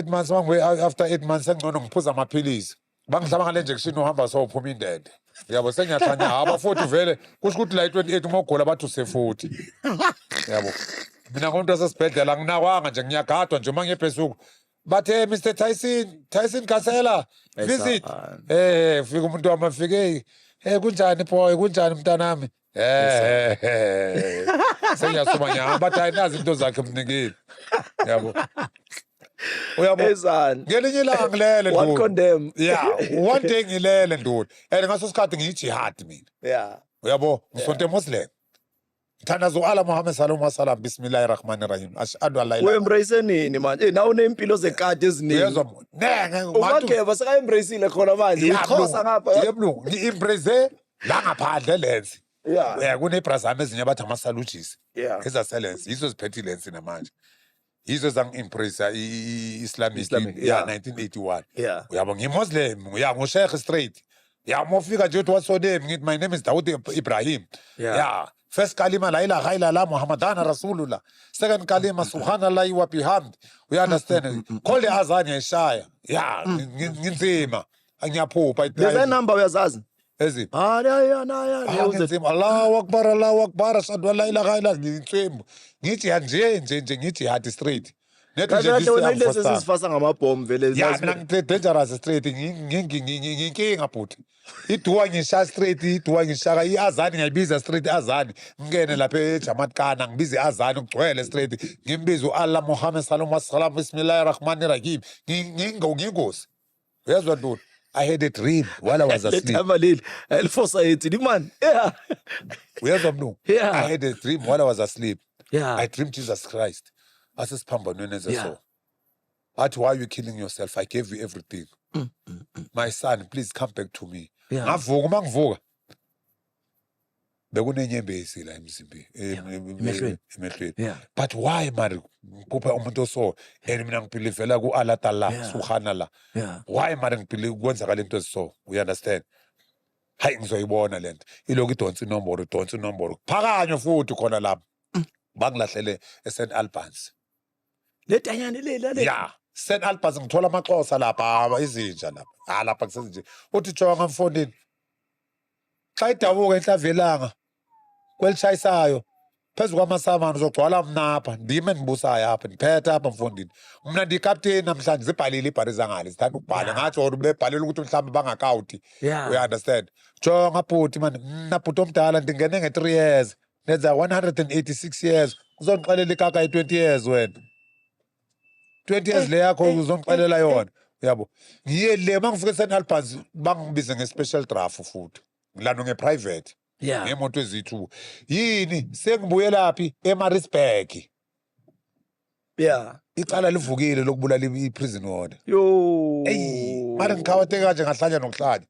after 8 months engcono ngiphuza amaphilisi bangihlaba ngale injection uhamba sowuphuma indende yabo sengiyathanya abafuthi vele kusho ukuthi la 28 uma ugula bathi use40 yabo mina konto sesibhedlela nginakwanga nje ngiyagadwa nje uma ngebhesuku bathe Mr Tyson Kasela visit fika umuntu wamafike kunjani boy kunjani mntanami sengiyasuma nyama bathi ayinazi into zakhe mnikile yabo uyabo ngelinye ilanga ngilele one condemn one day ngilele ndodwa and ngaso sikhathi ngiyijihad mina uyabo ngisonto Muslim Thandazo ala Muhammad sallallahu alaihi wasallam bismillahirrahmanirrahim ashhadu an la ilaha embrace nini manje nawu nempilo zekade eziningi uyezwa nenge ubakeva saka embraceile khona manje uXhosa ngapha yeblu ngi-embrace la ngaphandle lenzi Yeah. Kunebrazami ezinye abathi ama-salutages Yeah. ezaselensi yizo ziphethe ilensi namanje yizo zangi-impressa Islamic, ya 1981 Yeah. uyabo ngimuslim ngoshekh straight mofika nje uthi what's your name ngithi my name is Dawood Ibrahim first kalima la ilaha illallah muhammadana rasulullah second kalima subhanallahi wa bihamd we understand call the azan yashaya nginzima angiyaphupha Leza number uyazazi? eziphi Yeah. Allahu akbar ashhadu an la ilaha illallah ngitsimbu ngithi nje ngithi hard straight nethi nje Kahle wena this lezi sifasa ngamabhomu vele. mina ngithe dangerous straight nginkinga bhuti iduwa ngisha straight iduwa ngishaka iazani ngiyayibiza straight azani ngene lapha eJamatkana ngibiza azani ugcwele straight ngimbiza uAllah Muhammad sallallahu alaihi wasallam bismillahir rahmanir rahim ngingosi uyazwa ndoda I had a dream while I was asleep. Man. Yeah. Uyazwa mnu? Yeah. I had a dream while I was asleep. Yeah. I dreamed Jesus Christ. Asisiphambanweni zeso. Athi, why are you killing yourself? I gave you everything. My son, please come back to me. Yeah. Ngavuka mangivuka. Bekunenyembezi la emzimbeni. Emehlweni. Yeah. But why mari ngikupha umuntu oso and mina ngibhilivela ku Allah Taala subhanallah. Yeah. Why mari ngibhilive kwenzakala into eziso? You understand? Hayi ngizoyibona lento. Iloko idonsa inombolo. Phakanywe futhi khona lapha. Bangilahlele eSt Albans. Letanyane le. Yeah. St Albans ngithola amaXhosa lapha izinja lapha. Lapha kusezinje. Uthi jonga mfondini. Xa idabuka enhlavelanga kwelichayisayo phezu kwamasavana uzogcwala mnapha ndime engibusayo apha ndiphethe apha mfondini mina ndiyikapteni namhlanje zibhalile ibhari zangale zithanda ukubhala ngathi or bebhalele ukuthi mhlawumbe bangakawuti understand jonga bhuti mani mna bhuti omdala ndingene nge-3 years ndenza 186 years uzondixelela ikaka i-20 years wena 20 years le yakho uzondixelela yona uyabo ngiye le mangifike eSt Albans bangibize nge-special draft futhi ngilano nge-private ngemoto ezithu yini sengibuye laphi eMaritzburg icala livukile lokubulala i-prison order mara ngikhawathe kanje ngahlanya nokuhlanya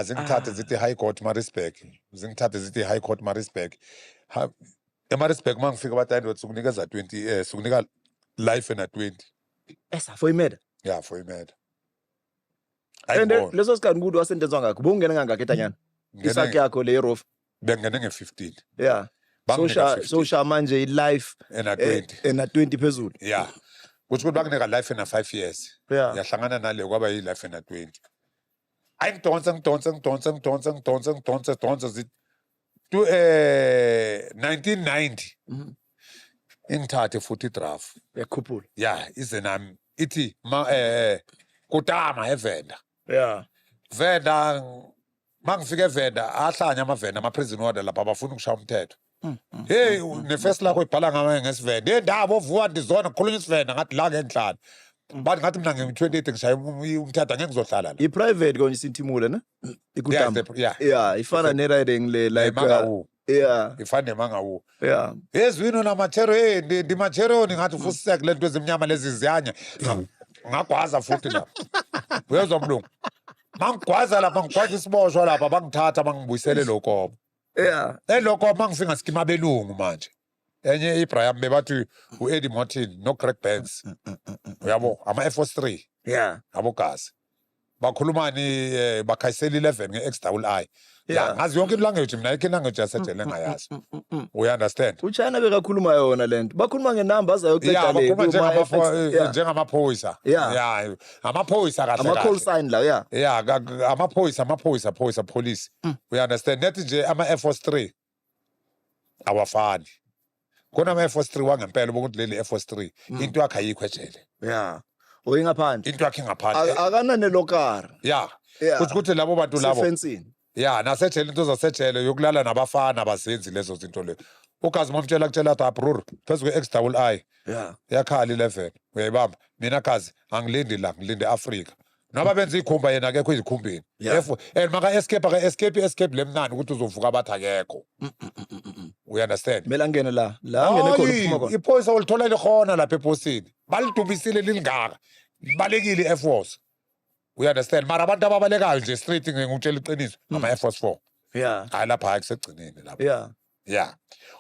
zingithathe zithi high court Maritzburg high court Maritzburg eMaritzburg mangifika bathi sukunikeza 20 sukunika life na 20 for imeda for imeda and leso sikhathi umuntu wasentenzwa ngakho bongena ngangakho etanyana isakhe yakho le rof bengene nge-15 so manje i-life ena 20 phezulu kuthi ukuthi bakunika life ena 5 years yahlangana nale kwaba yi-life ena 20 hayi ngidonsa zithi 1990 ingithathe futhi idraft yakhuphula ize nami ithi kutama evenda venda mangifike evenda ahlanya amavenda ama-prison order lapha abafuna ukushaya umthetho hey nefesi lakho ibhala ngame ngesivenda ndaba ovuka ndizona kukhulunywa isivenda ngathi la ngenhlalo bathi ngathi mina ngi-28 ngishaye umthetho angeke ngizohlala la i-private konje isinthimule ne ikutama ifana ne-riding le like ifana nemangawu ezwino namachero ndimacheroni ngathi fusiseke le nto ezimnyama lezi ziyanya ngagwaza futhi lapha uyezwa mlungu mangigwaza lapha ngigwaza isiboshwa lapha bangithatha bangibuyisele lokobo elokobo mangifika ngasikima abelungu manje enye ibrahim bebathi u-Eddie Martin no-Greg Benz uyabo ama-Air Force 3 abogazi bakhulumani bakhayisela 11 nge-XII ngazi yonke ilanguage mina ikho ilanguage yasejele engayazi understand uChina bekakhuluma yona lento bakhuluma ngenumbers ayoceda le njengamaphoyisa amaphoyisa kahle ama-call sign la amaphoyisa police understand nethi nje ama-Air Force 3 awafani kunama-Air Force 3 wangempela bokuthi leli Air Force 3 into yakhe ayikho ejele oyingaphandle into yakhe ingaphandle akananelokara ukuthi labo bantu labo nasejele into zasejele yokulala nabafana abazenzi lezo zinto lezo ugazi momtshela kutshela athi abrur phezu kwe-XII yakhala 11 uyayibamba mina gazi angilindi la ngilinde Afrika noma benza ikhumba yena akekho izikhumbeni and maka-escape lemnani ukuthi uzovuka abathi akekho understand mele angene la angene khona iphoyisa ulithola likhona lapha eposini balidumisile lilingaka libalekile i-Air Force understand mara abantu ababalekayo nje straight ngikutshela iqiniso ama-Air Force 4 Yeah. hayi lapha hayi kusegcineni lapha. Yeah. Yeah.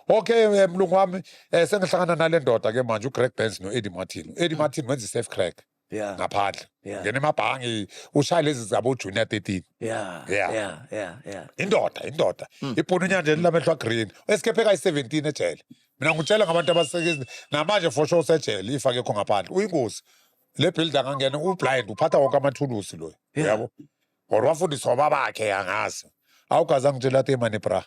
Okay, mlungu wami sengihlangana nale ndoda ke manje uGreg Benz noEddie Martin. uEddie Martin wenza i-safe crack Yeah. ngaphandle. Yeah. Ngena emabhangi ushaya lezi zabo junior 13. Yeah. Yeah. Yeah. Indoda. Iphuna inyanja lamehlo green. Esikephe ka 17 ejele. Mina ngutshela ngabantu abasekezi namanje for sure usejele ifake kho ngaphandle. Uyingozi. Le build angangena ublind uphatha wonke amathulusi lo. Yabo. Or wafundiswa babakhe yangazi. Awugaza ngitshela temane bra.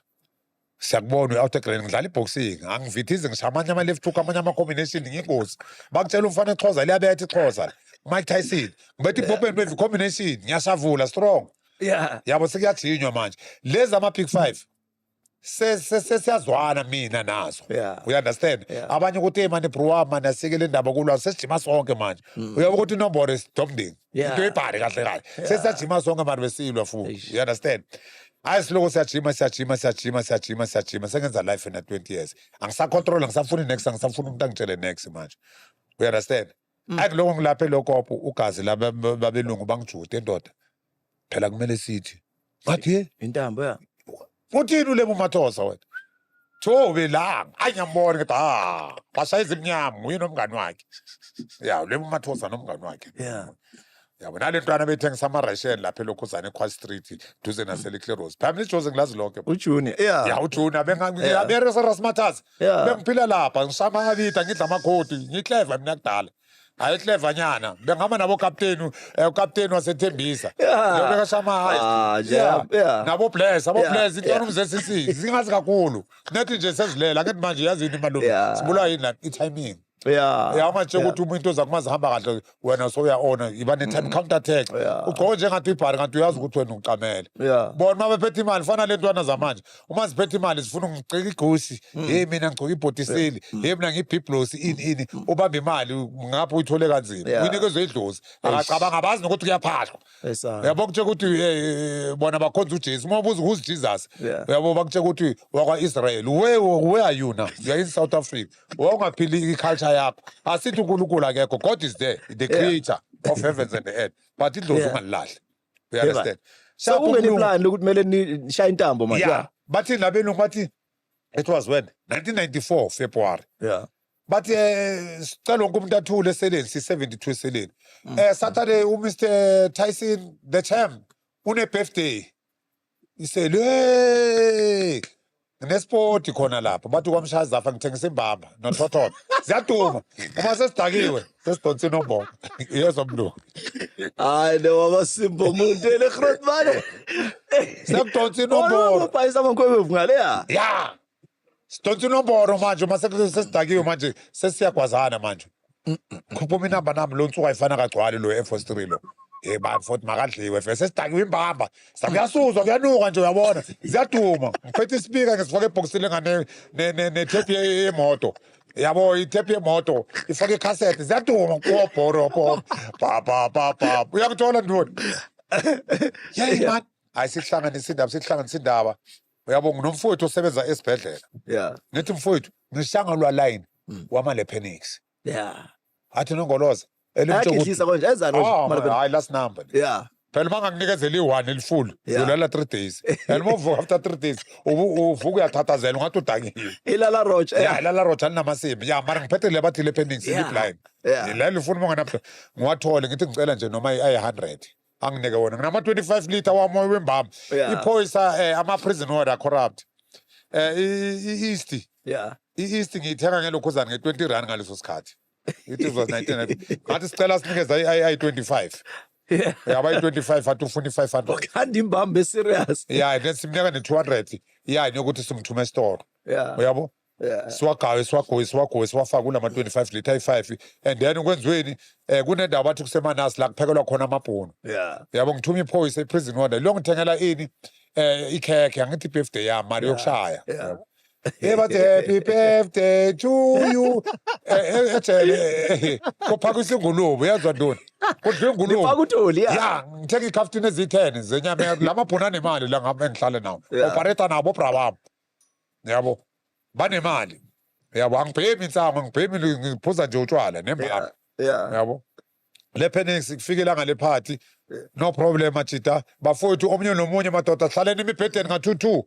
Siyakubona out green ngidlala iboxing angivithize ngishamanya ama left hook amanye ama combination ngingozi bakutshela umfana eXhosa liyabetha iXhosa Mike Tyson ngibethe ibopeni wave combination ngiyashavula strong yabo sekuyajinywa manje lezi ama big 5 sesiyazwana mina nazo you understand abanye ukuthi emane bro wami nasikele indaba kulwa sesijima sonke manje uyabona ukuthi inombolo isidomding into ebhari kahle kahle sesiyajima sonke manje besilwa futhi you understand hayi siloko siyajima sengenza life na 20 years angisacontrol ngisafuna next angisafuna umuntu angitshele next manje you understand akuloko ngilaphe lokopho ugazi babelungu bangijude endoda phela kumele sithi ngathi intambo uthini ule uMathosa wena thobe la ayangibona ukuthi bashayiza imnyama uye nomngani wakhe ule uMathosa nomngani wakhe yabo nalentwana bethengisa ama-ration lapha elokhuzane eQuad Street duze naseLickle Rose phambili Jose ngilazi lonke uJunior uJunior bengaberasmatas bengiphila lapha ngishama abida ngidla amakhodi ngiclever mina kudala hayi clever nyana bengihamba nabo captain wasethembisa bekashama nabo bless intwana umzesisi zingazi kakhulu nethi nje sezilela ngithi manje yazini malume sibulwa yini la i-timing manje ukuthi umuntu ozakumazi hamba kahle wena soya-ona iba ne-time counter attack ugcoke njengathi ibhari kanti uyazi ukuthi wena ucamele bona uma bephethe imali fana le ntwana zamanje uma ziphethe imali zifuna ungicika igusi mina ngigcoke ibhodiseli mina ngibhiblosi ini ubambe imali ngapho uyithole kanzima uyinikezwe idlozi akacabanga abazi nokuthi kuyaphahlwa uyabo kutshela ukuthi bona bakhonza uJesu uma ubuza who's Jesus uyabo bakutshela ukuthi wakwa-Israel where are you now you are in South Africa ungaphili i-culture yakho asithi uNkulunkulu akekho God is there the creator of heavens and the earth but idlozi ungalilahli you understand so kungeniplan lokuthi kumele nishaye intambo manje bathi labelungu bathi it was when 1994 February bathi sicela wonke umuntu athule eseleni si-72 eseleni Saturday uMr Tyson the champ une-birthday isele nesport khona lapha bathi kwamshazafa ngithengisa imbamba nothothoto ziyaduma uma sesidakiwe sesidonsa inombolo yezwa mlungu hayi noma simple umuntu elegrotmane sekudonsa inombolo bayisa amakhwebevu ngale sidonsa inombolo manje uma sesidakiwe manje sesiyagwazana manje khuphuma inamba nami lo nsuku ayifana kagcwali lo F43 lo futhi makadliwe vese sesidakiwe imbamba sakuyasuzwa kuyanuka nje uyabona ziyaduma ngiphethe isipika ngisifake ebhokisini nethepi yemoto yabo ithepi yemoto ifake icassette ziyaduma kubhoro uyakuthola ntoni man sihlanganisa indaba uyabo nginomfowethu osebenza esibhedlela ngithi mfowethu ngishangalwa line wama-Lepenix athi nongoloza hayi last number phela uma ngakunikezela i-1 elifull ulala 3 days and uma uvuka after 3 days uvuka uyathathazela ungathi udakiwe ilala rocha alinamasimbi mara ngiphethe le bathi le-pending slip line la lifuna uma nganapha ngiwathole ngithi ngicela nje noma ayi-100 anginike wona nginama-25 litre wamoya wembamba iphoyisa ama-prison order corrupt i-east ngiyithenga ngelokhuzane nge-20 rand ngaleso sikhathi it was 19 ngathi sicela sinikeza i-25 abayi-25 athi ufuna i-500 kanti imbambe serious simnika ne-200 yokuthi simthume esitoro uyabo siwagoye siwafake kulama-25 litre ayi-5 and then kwenziweni kunendawo bathi kusemanasi la kuphekelwa khona amabhunu yabo ngithuma iphoyisa i-prison order lo ngithengela ini ikhekhe angithi i-birthday yami mali yokushaya bathi happy birthday to you ejele kuphakisa ingulube yazwa ntoni kudliwa ingulube ngithenga ikhaftini eziyi-10 zenyama la mabhunu anemali la engihlale nawo opereta nabo brabam yabo banemali yabo angibhemi insango ngiphuza nje utshwala nembaba yabo le-Penix kufike ilanga lephathi no problem machita bafowethu omunye nomunye madoda hlaleni imibhedeni nga-2-2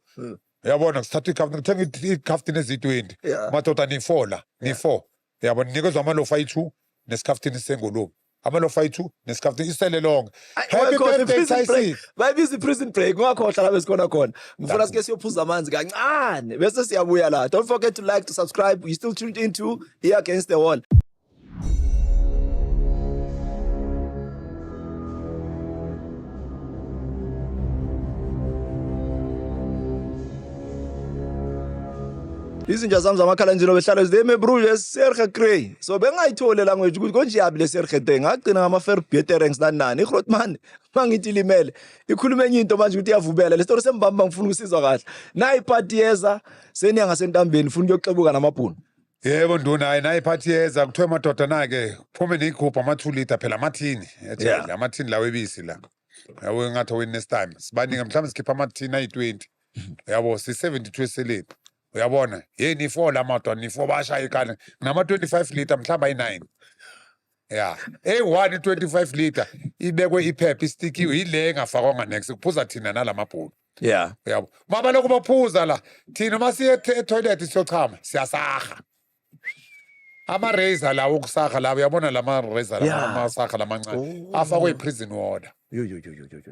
yabona sithatha ikhafti ngithenga ikhaftina ezi-20 Yeah. madoda ni-4 la ni-4 yabona nikezwa amalofa ayi-2 nesikhaftini sengolobi amalofa ayi-2 nesikhaftini isele lonke happy birthday Tyson bayibiza i-prison break ungakhohlwa la besikhona khona ngifuna sike siyophuza amanzi kancane bese siyabuya la. Don't forget to like, to subscribe. You still tuned into Here Against the Wall. Izinja zami zamakhalanjini behlala zideme Bruges Serge Grey. So bengayithole language ukuthi konjiyaphi le Serge Grey. Ngagcina ngama-fair beterings nanani. iGrootman mangithi limele. Ikhuluma enye into manje ukuthi iyavubela. Le story sembamba ngifuna ukusizwa kahle. Nayi party yeza seniya ngasentambeni ufuna ukuyoxebuka namabhunu. yebo nduna hayi nayi iphathi yeza kuthiwe madoda na-ke phume neyigubhu ama-2 liter phela amathini Yeah. amathini lawo ebisi la yabo ngathi win next time sibaningi mhlawumbe sikhipha amathini ayi-20 yabo si-72 eseleni uyabona yeni i-4 la madoda ni-4 bashaya ikane nama-25 liter mhlawumbe ayi-9 ya eyi-1 i-25 liter ibekwe iphepha istikiwe yile engafakwanga next kuphuza thina nala mabhulu Yeah. yabo maba lokhu baphuza la thina masiye etoilet siyochama siyasaha ama-razor lawo okusaha lawo uyabona lama-razor Yeah. amasakha lamancane afakwe i-prison order Yo.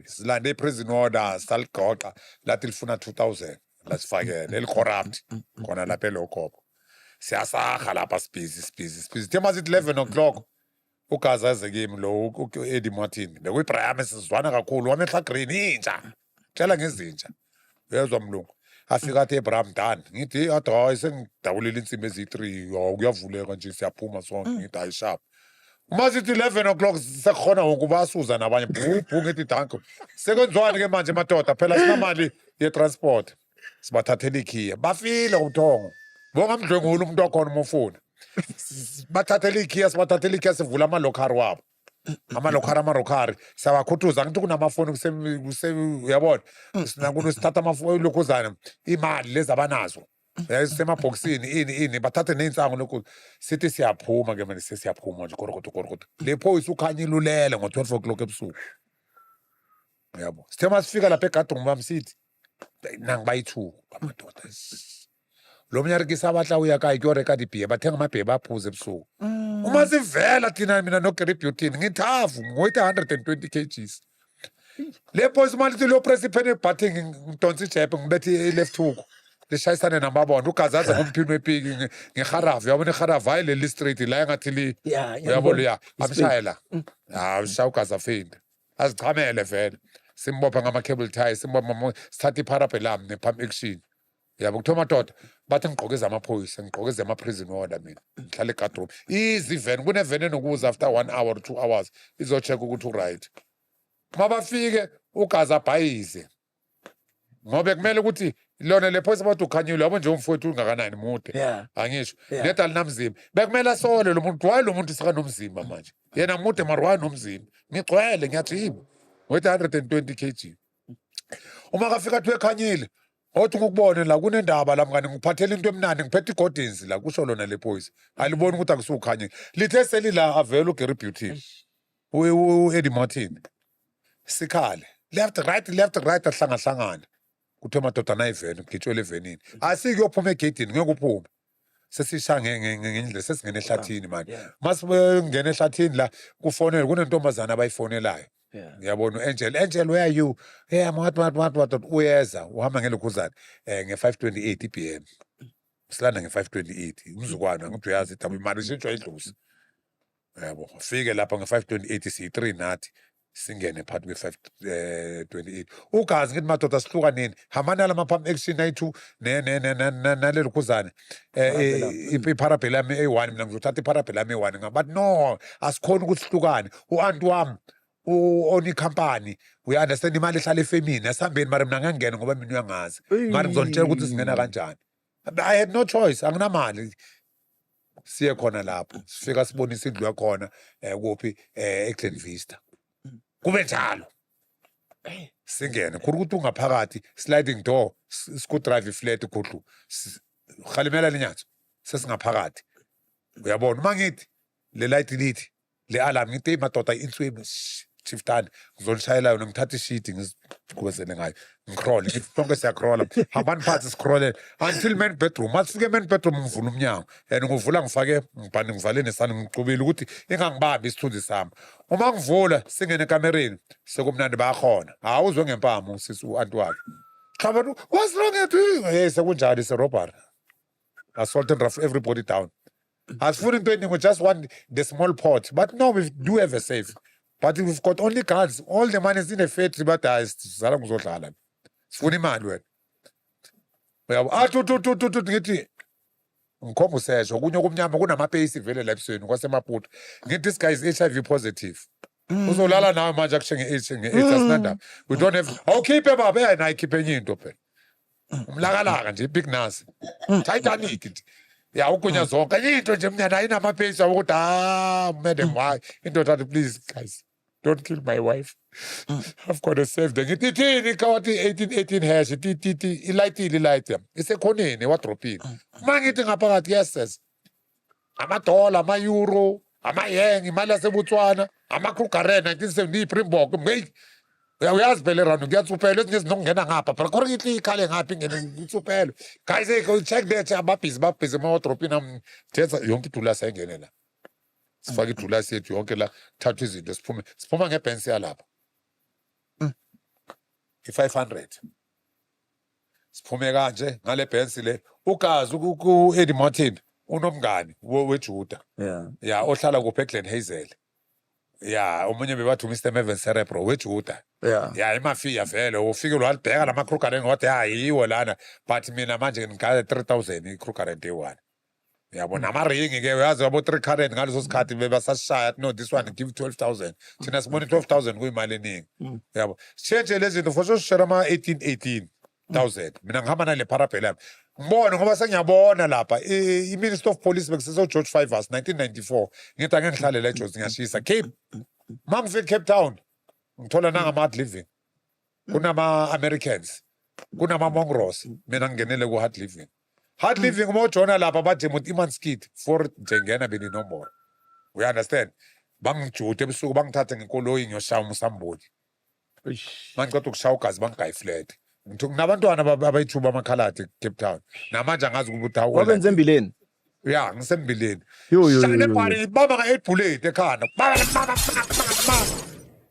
silande i-prison order saligoqa lathi lifuna 2000 lasifakele eli-corrupt khona lapha elokhopho siyasaha lapha sibhizi the masithi 11 o'clock ugaza eze kimi lo u-Eddie Martin bekuyibraham sizwana kakhulu wamehla green intsha tshela ngezintsha uyezwa mlungu afika athi Abraham done ngithi hayi sengidawulile insimbi ezi-3 kuyavuleka nje siyaphuma sonke ngithi hayi sharp uma sithi 11 o'clock sekukhona wonke ubasuza nabanye bhubhu ngithi danko sekwenziwani-ke manje madoda phela sinamali ye-transport sibathathela ikhiya bafile ubuthongo bongamdlwengula umuntu wakhona uma ufuna bathathela ikhiya sibathathela ikhiya sivula amalokhari wabo amalokhari amarokhari siyabakhuthuza ngithi kunamafoni uyabona sithatha amafoni lokhuzana imali lezi abanazo semabhokisini ini bathathe ney'nsango lokhu sithi siyaphuma-ke manje sesiyaphuma nje korokoto le phoyisa ukhanyile ulele ngo-12 o'clock ebusuku yabo sithe masifika lapha egadungu bami sithi nangi bayi-2 amadoda lo mnyarikisa abahla uyakayi kuyorekada ibhiye bathenga amabhiye baphuze ebusuku uma sivela thina mina no-Gary Butin ngithafu ngoyitha 120 kgs le phoyisa uma lithi liyopresa iphene ebhathini ngidonsa ijebhe ngibethe i-left hook lishayisane namabona ugazaza ngomphini wepiki ngeharafu uyabona iharafu hayi leli street la engathi uyabona ya amshaye la shaya ugaza findi azichamele vele simbopha ngama-cable tie sithatha iparabhelam ne-pump action yabo kuthiwa madoda bathi ngigqokeze amaphoyisa ngigqokeze ama-prison order mina ngihlala egadroom easy veni kuneveni enokuza after 1 hour 2 hours izo-check ukuthi u-right uma bafike ugaza abhayize ngobe kumele ukuthi lona le phoyisa bathi ukhanyile yabo nje umfowethu ungakanani mude angisho neda alinamzimba bekumele asole lo muntu waye lo muntu sikanomzimba manje yena mude marwayi nomzimba ngigcwele ngiyajima ngoyithi 120 kg uma kafika athiwe ekhanyile othi ngikubone la kunendaba la mngane ngiphathela into emnandi ngiphethe iGordons la kusho lona le phoyisa aliboni ukuthi akusukhanye lithe selila avela uGary Butin u-Eddie Martin sikhale left right ahlangahlangana kuthiwa madoda nayiveni ugitshwele evenini asikuyophuma egedini ngeke uphume sesisha ngendlela sesingena ehlathini manje masingena ehlathini la kufonela kunentombazana abayifonelayo ngiyabona u-Angel where are you what uyeza uhamba ngelokhuzana nge-528 i-PM silanda nge-528 umzukwana ngithi uyazi ithi imali ishintshwa idlusi yabo fike lapha nge-528 siyi-3 nathi singene phakathi kwe-528 ugazi ngithi madoda sihluka nini hambani lama-pump action ayi-2 nalelo khuzane iparabhelam eyi-1 mina ngizothatha iparabhelam eyi-1 but no asikhona ukuthi sihlukane u-anti wami u-own ikhampani uya-understand imali ehlala efemini asihambeni mari mina ngangena ngoba mina uyangazi mari ngizonitshela ukuthi singena kanjani I had no choice anginamali siye khona lapho sifika sibonise indlu yakhona kuphi eGlen Vista kube njalo singene khona ukuthi ungaphakathi sliding door sikudrive iflat khudlu halimela lenyatho sesingaphakathi uyabona uma ngithi le light lithi le alarm ngithi madoda inswemi Chieftain ngizolishayela yona ngithatha ishidi ngizigubezele ngayo ngicroll ngithi sonke siyacrolla hambani phansi scroll until main bedroom masifike main bedroom ngivula umnyango and ngivula ngifake ngibhani ngivale nesandla ngicubile ukuthi ingangibambi isithunzi sami uma ngivula singene ekamereni sekumnandi bayakhona awuzwe ngempama usisi uanti wakhe Khabanu what's wrong with you hey sekunjani se robbery assault and rough everybody down asifuni into eningi we just want the small pot but no we do have a safe but we've got only guards all the money is in the factory but sizala ngizodlala sifuna imali wena uyabo tu ngithi ngikhomba usesho kunye okumnyama kunamapesi vele la ebusweni kwasemaputo ngithi this guy is HIV positive uzolala nawe manje akushe-AIDS asinandaba we don't have awukhiphe baba yena ayikhiphe enye into phela umlakalaka nje big nasi Titanic nje ya ugunya zonke enye into nje mnyana ayinamapesi ukuthi madam why indoda athi please guys don't kill my wife I've got to save them ngithi thini kawathi 18 hash titi ilight isekhoneni wadropini mangithi ngaphakathi yes amadola ama-euro ama-yen imali yaseBotswana ama-Krugerrand 1970 iPringbok uyazi phela erando kuyatsuphelwa ezinye zinokungena ngapha phela correctly ikhale ngapha ingene itsuphelwe guys check that babhizi emawadropini thetha yonke idulasi ayingene la sifake idulasi yethu yonke la thatha izinto siphuma ngebhensi yalapha i-500 siphume kanje ngale bhensi le ugazi ku-Eddie Martin unomngani weJuda ya ohlala kuphi eGlen Hazel ya omunye bebathi Mr Mervin Cerebro weJuda ya emafiya vele ufike walibheka lama-Krugerrand wathi hayiwo lana but mina manje ngigade 3000 i-Krugerrand eyi-1 yabo namaringi-ke uyazi wabo 3 current ngaleso sikhathi bebasashaya no this one give 12,000 thina sibone 12,000 kuyimali eningi yabo sitshentshe lezi zinto for sure sishare ama-18,000 mina ngihamba nale parabhela yami ngibone ngoba sengiyabona lapha i-Minister of Police bekuseso-George Fivers 1994 ngithi ake ngihlale la eJozi ngiyashisa Cape ma ngifike Cape Town ngithola nangama-hard living kunama-Americans kunama-Mongrels mina ngingenele ku-hard living hard living uma ujona lapha bathi muthi imanskid for njengena beninombolo we understand bangijude ebusuku bangithathe ngenkoloyi ngiyoshaya umsamboli mangiceda ukushaya ugazi bangigayi flat nabantwana abayithuba amakhaladi Cape Town namanje angazi ukuthi wabenze embileni ya ngisembileni Yo. shane bari baba ka-8 bullet ekhanda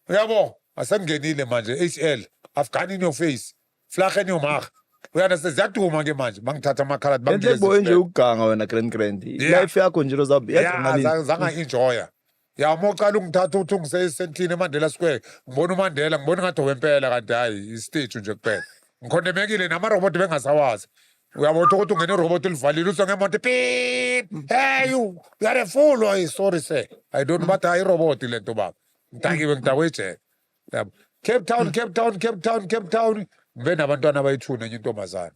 uyabo asengingenile manje HL Afghan in your face flag in your mouth uyandestand ziyaduma ke manje bangithatha amakhaladi enhle boy nje ukuganga wena grand life yakho nje zanga enjoya ya mocala ungithatha uthi ungisesentini eMandela Square ngibona uMandela ngibona ngathi wempela kanti hayi istage nje kuphela ngikhondemekile namarobot bengasawazi uyabona ukuthi ungene irobot elivalile uthi ngemonto pip hey you are a fool oy sorry sir I don't know but hayi irobot lento baba ngitakiwe ngidakwe ejele yabo Cape Town ngibe nabantwana abayithuna enye intombazana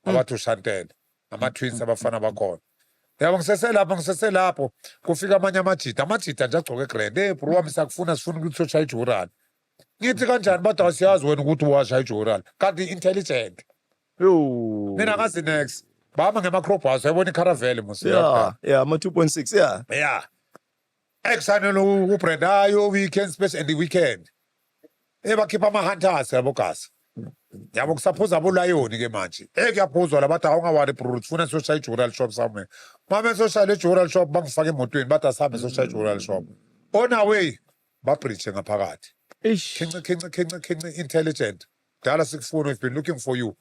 abathi uShantele ama-twins abafana bakhona yabo ngiseselapho kufika amanye amajita nje agcoke egrand bro wami sifuna ukuthi ushaya ijural ngithi kanjani bathi asiyazi wena ukuthi washaya ijural kanti intelligent mina ngazi next bahamba ngema-crowbars uyabona icaravelle ama-2.6 ya ekusanele ubrendayo weekend special and the weekend bakhipha ama-hunters yabo gasi yabo kusaphuza abolayoni-ke manje kuyaphuzwa la bathi awungawari bro sifuna siyoshaya i-jural shop somewhere mame soshaya i-jural shop bangifake emotweni bathi asihambe soshaya i-jural shop on our way babridge ngaphakathi khinci intelligent dala sikufuna we've been looking for you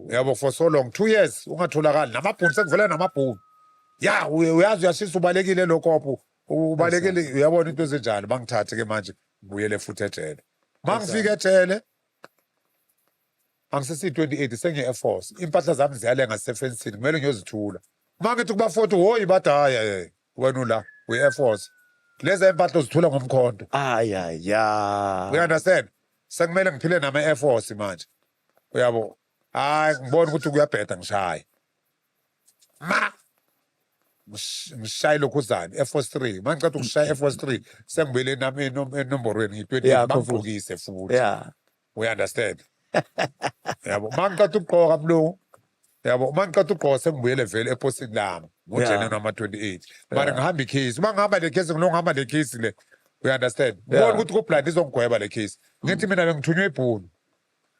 yabo for so long 2 years ungatholakali namabhunu sekuvela namabhunu ya uyazi uyashisa ubalekile lokopho ubalekile uyabona into ezinjani bangithathe-ke manje ngibuyele futhi ejele mangifika ejele angisesi-28 sengiye-Air Force impahla zami ziyalenga zisefensini kumele ngiyozithula uma ngithi kuba-40 hoyi bathi hhayi wena ula uyi-Air Force lezi impahla uzithula ngomkhonto uya-understand sekumele ngiphile nama-Air Force manje uyabo hayi ngibona ukuthi kuyabheda ngishaye ngishaye lokhuzane Air Force 3 ma ngiceda ukushaya Air Force 3 sengibuyele nami enomborweni ngi-28 bangigqokise futhi uya-understand yabo ma ngiceda ukugqoka mlungu yabo uma ngiceda ukugqoka sengibuyele vele eposini lami ngoJanuwari nama-28 mara ngihamba ikhesi uma ngihamba le khesi ngilongihamba le khesi le We understand? Yeah. Ngibona ukuthi kublind izongigweba le case. Ngithi mina bengithunywe eBhunu.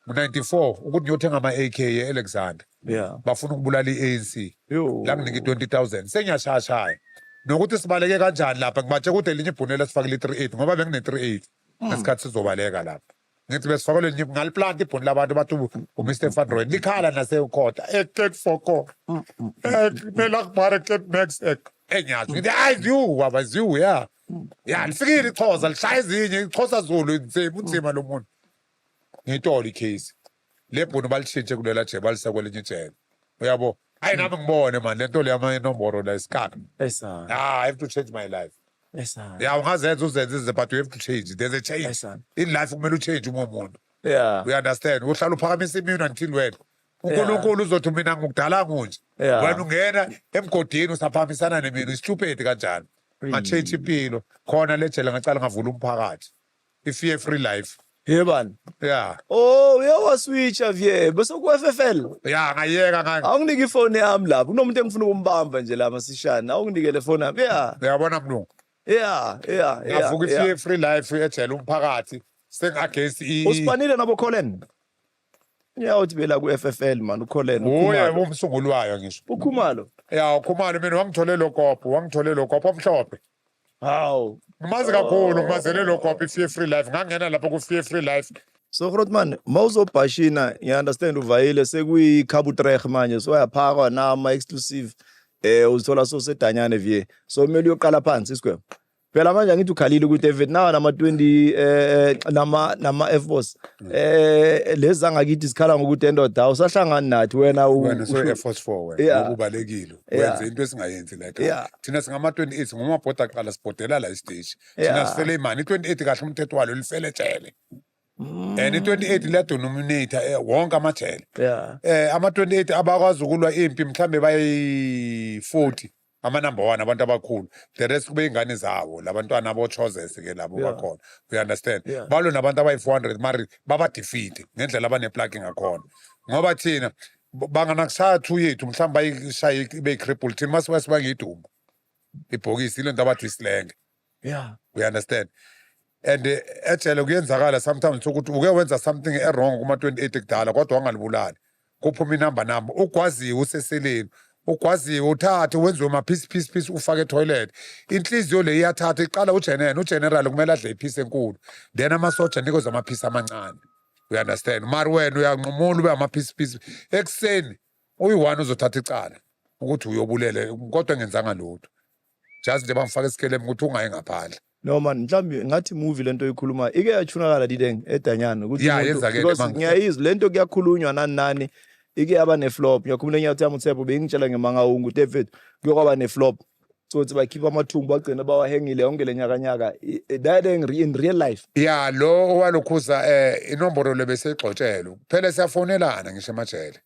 Ngo-94 ukuthi ngiyothenga ama-AK e-Alexander. Yeah. Bafuna ukubulala i-ANC. Yo. La nginika 20,000. Sengiyashaya. Nokuthi sibaleke kanjani lapha ngibatshe ukuthi elinye ibhunu lasifakile i-38 ngoba bengine-38 ngesikhathi sizobaleka lapha. Ngithi besifakele elinye ngaliplant ibhunu labantu bathi uMr Van likhala nasekhota ek foko. Melakbar ek next ek. Enyazi ngithi ayiziwu wabaziwu ya. Ya lifikile iXhosa lishaya ezinye iXhosa Zulu unzima lo muntu. Ngithola icase. Le bhunu balishintshe kulela je balisa kwelinye ijele. Uyabo? Hayi nami ngibone man lento le ama inomboro la isikaka. Esa. I have to change my life. Esa. Yeah, ungazenza uzenze izinto but you have to change. There's a change. Yes, sir. In life kumele uchange umuntu. Yeah. We understand. Uhlala uphakamisa imini until wena. uNkulunkulu uzothi mina ngikudala ngunje. Yeah. Wena ungena emgodini usaphamisana nemina stupid kanjani. Ngachange impilo. Khona le jele ngacala ngavula umphakathi. I-fear free life. Yebani. Yeah. Oh, uyawaswitcha vye. Bese ku FFL. Yeah, ngayeka ngani. Awunginike ifone yami lapha. Kunomuntu engifuna ukumbamba nje la masishana. Awunginike le phone yami. Yeah. Uyabona mlungu. Yeah. Ngavuka i-fear free life ejele umphakathi. Sengagainst Usipanile nabo Colin. Uthi bela ku FFL man uColin ukhumalo. Uye umsungulwayo ngisho. Ukhumalo. Yeah, ukhumalo mina wangithole lo kopho omhlophe. Haw. Ngimazi kakhulu ngimazele lo kopho i-fear free life. Ngangena lapho ku-fear free life. So Grootman, mawuzobhashina, you understand uvayile sekuyi Kabutreg manje so yaphakwa nama exclusive uzithola so sedanyane vye. So kumele uyoqala phansi isigwebo. Phela manje angithi ukhalile ukuthi evet nawa nama 20 nama F boss lezi zangakithi sikhala ngokuthi endoda usahlangana nathi wena so Air Force 4 wena ubalekile wenze into esingayenzi la thina singama 28 ngomabhoda aqala sibhodela la istage thina sifele imani 28 kahle umthetho walo lifele tshele and i-28 liyadonominate wonke amajele ama-28 abakwazi ukulwa impi mhlambe bayi-40 ama-number 1 abantu abakhulu the rest kube ingane zawo labantwana abo-choses ke labo bakhona you understand balo nabantu abayi-400 mari baba-defeat ngendlela abaneplagi ngakhona ngoba thina banganakushaya 2 yethu mhlawumbe bayishaye beyi-cripple thina masiba sibangiyidumbu ibhokisi ilo nto abathi isilenge we understand and ejele kuyenzakala sometimes ukuthi uke wenza something wrong kuma-28 kudala kodwa wangalibulali kuphuma inamba ugwaziwe useseleni ugwaziwe uthathe wenziwe maphisi ufake etoilet inhliziyo le iyathatha iqala ugeneral kumele adle iphisi enkulu then amasoja nikoze amaphisi amancane we understand mari wena uyanqumula ube amaphisi ekuseni uyi-1 uzothatha icala ukuthi uyobulele kodwa engenzanga lutho just nje bangifake esikelemi ukuthi ungayi ngaphandle. No man, mhlambi ngathi movie lento oyikhuluma ike yachunakala dideng edanyana ukuthi ngiyayizwa lento kuyakhulunywa nani ike yaba ne-flop ngiyakhuluma enyathi yami uThebo bengitshela ngemangawungu ukuthi David kuyokuba ne-flop so ukuthi bakhipha amathumbu bagcina bawahengile yonke lenyakanyaka that in real life lo owalokhuza inombolo lebeseyigxotshelwe phela siyafonelana ngisho emajele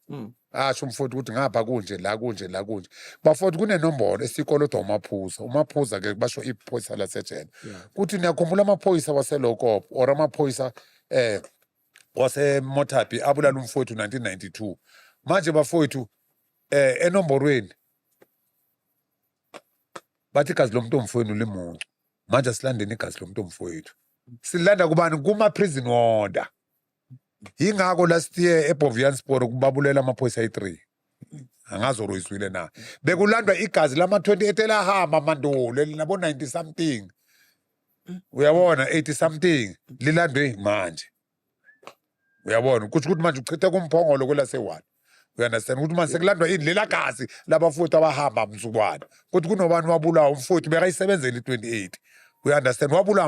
asho umfowethu ukuthi ngapha kunje la kunje bafowethu kunenombolo esikolodwa umaphuza ke basho iphoyisa lasejele kuthi niyakhumbula amaphoyisa waselokop or amaphoyisa waseMotapi abulala umfowethu 1992 manje bafowethu enomborweni bathi igazi lomuntu omfowethu limuncu manje silandeni igazi lomuntu omfowethu silanda kubani kuma-prison order yingakho last year eBovianspor kubabulela amaphoyisa ayi-3 angazi oroyizwile na bekulandwa igazi lama-28 elahamba mandulo nabo-90 something uyabona 80 something lilandwe manje uyabona kusho ukuthi manje uchithe kumphongolo kwelase-1 uyanderstand ukuthi manje sekulandwa ini lela gazi labafowethu abahamba mzukwana kuthi kunobani wabulawa umfowethu bekayisebenzela i-28 uyanderstand wabulawa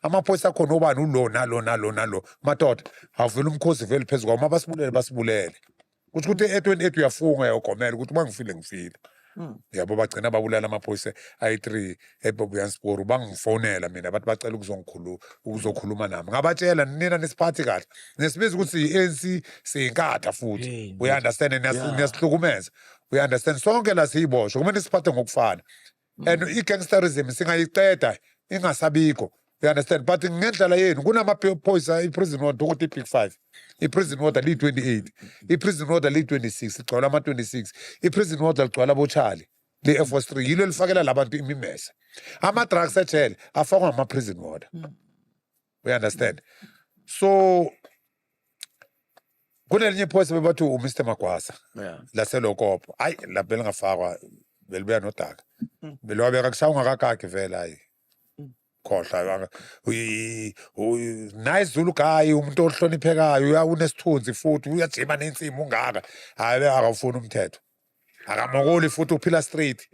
amaphoyisa akhona obani ulo nalo madoda awuvele umkhosi vele phezu kwawo uma basibulele kusho ukuthi e-28 uyafunga uyagomela ukuthi uma ngifile yabo bagcina babulala amaphoyisa ayi-3 eBovianspor bangifonela mina bathi bacela ukuzokhuluma nami ngabatshela nina nisiphathi kahle nesibiza ukuthi i-ANC siyinkatha futhi uyanderstand niyasihlukumeza uyanderstand sonke la siyiboshwe kumele siphathe ngokufana and i-gangsterism singayiceda ingasabikho uyanderstand but ngendlela yenu kunamaphoyisa i-prison order ukuthi i-Big 5 i-prison order liyi-28 i-prison order liyi-26 igcwala ama-26 i-prison order ligcwala aboCharlie le-Air Force 3 yilo elifakela labantu imimese. Ama-drugs ejele afakwa ngama-prison order. We understand? So kunelinye iphoyisa bebathi uMr Magwasa laseLokopo. Hayi la belingafakwa belibuya nodaka. Belwabeka kushaya ungakakaki vele hayi. Khohla nice Zulu guy umuntu ohloniphekayo unesithunzi futhi uyajima nensimo ungaka. Hayi akafuni umthetho. Akamokoli futhi uphila straight.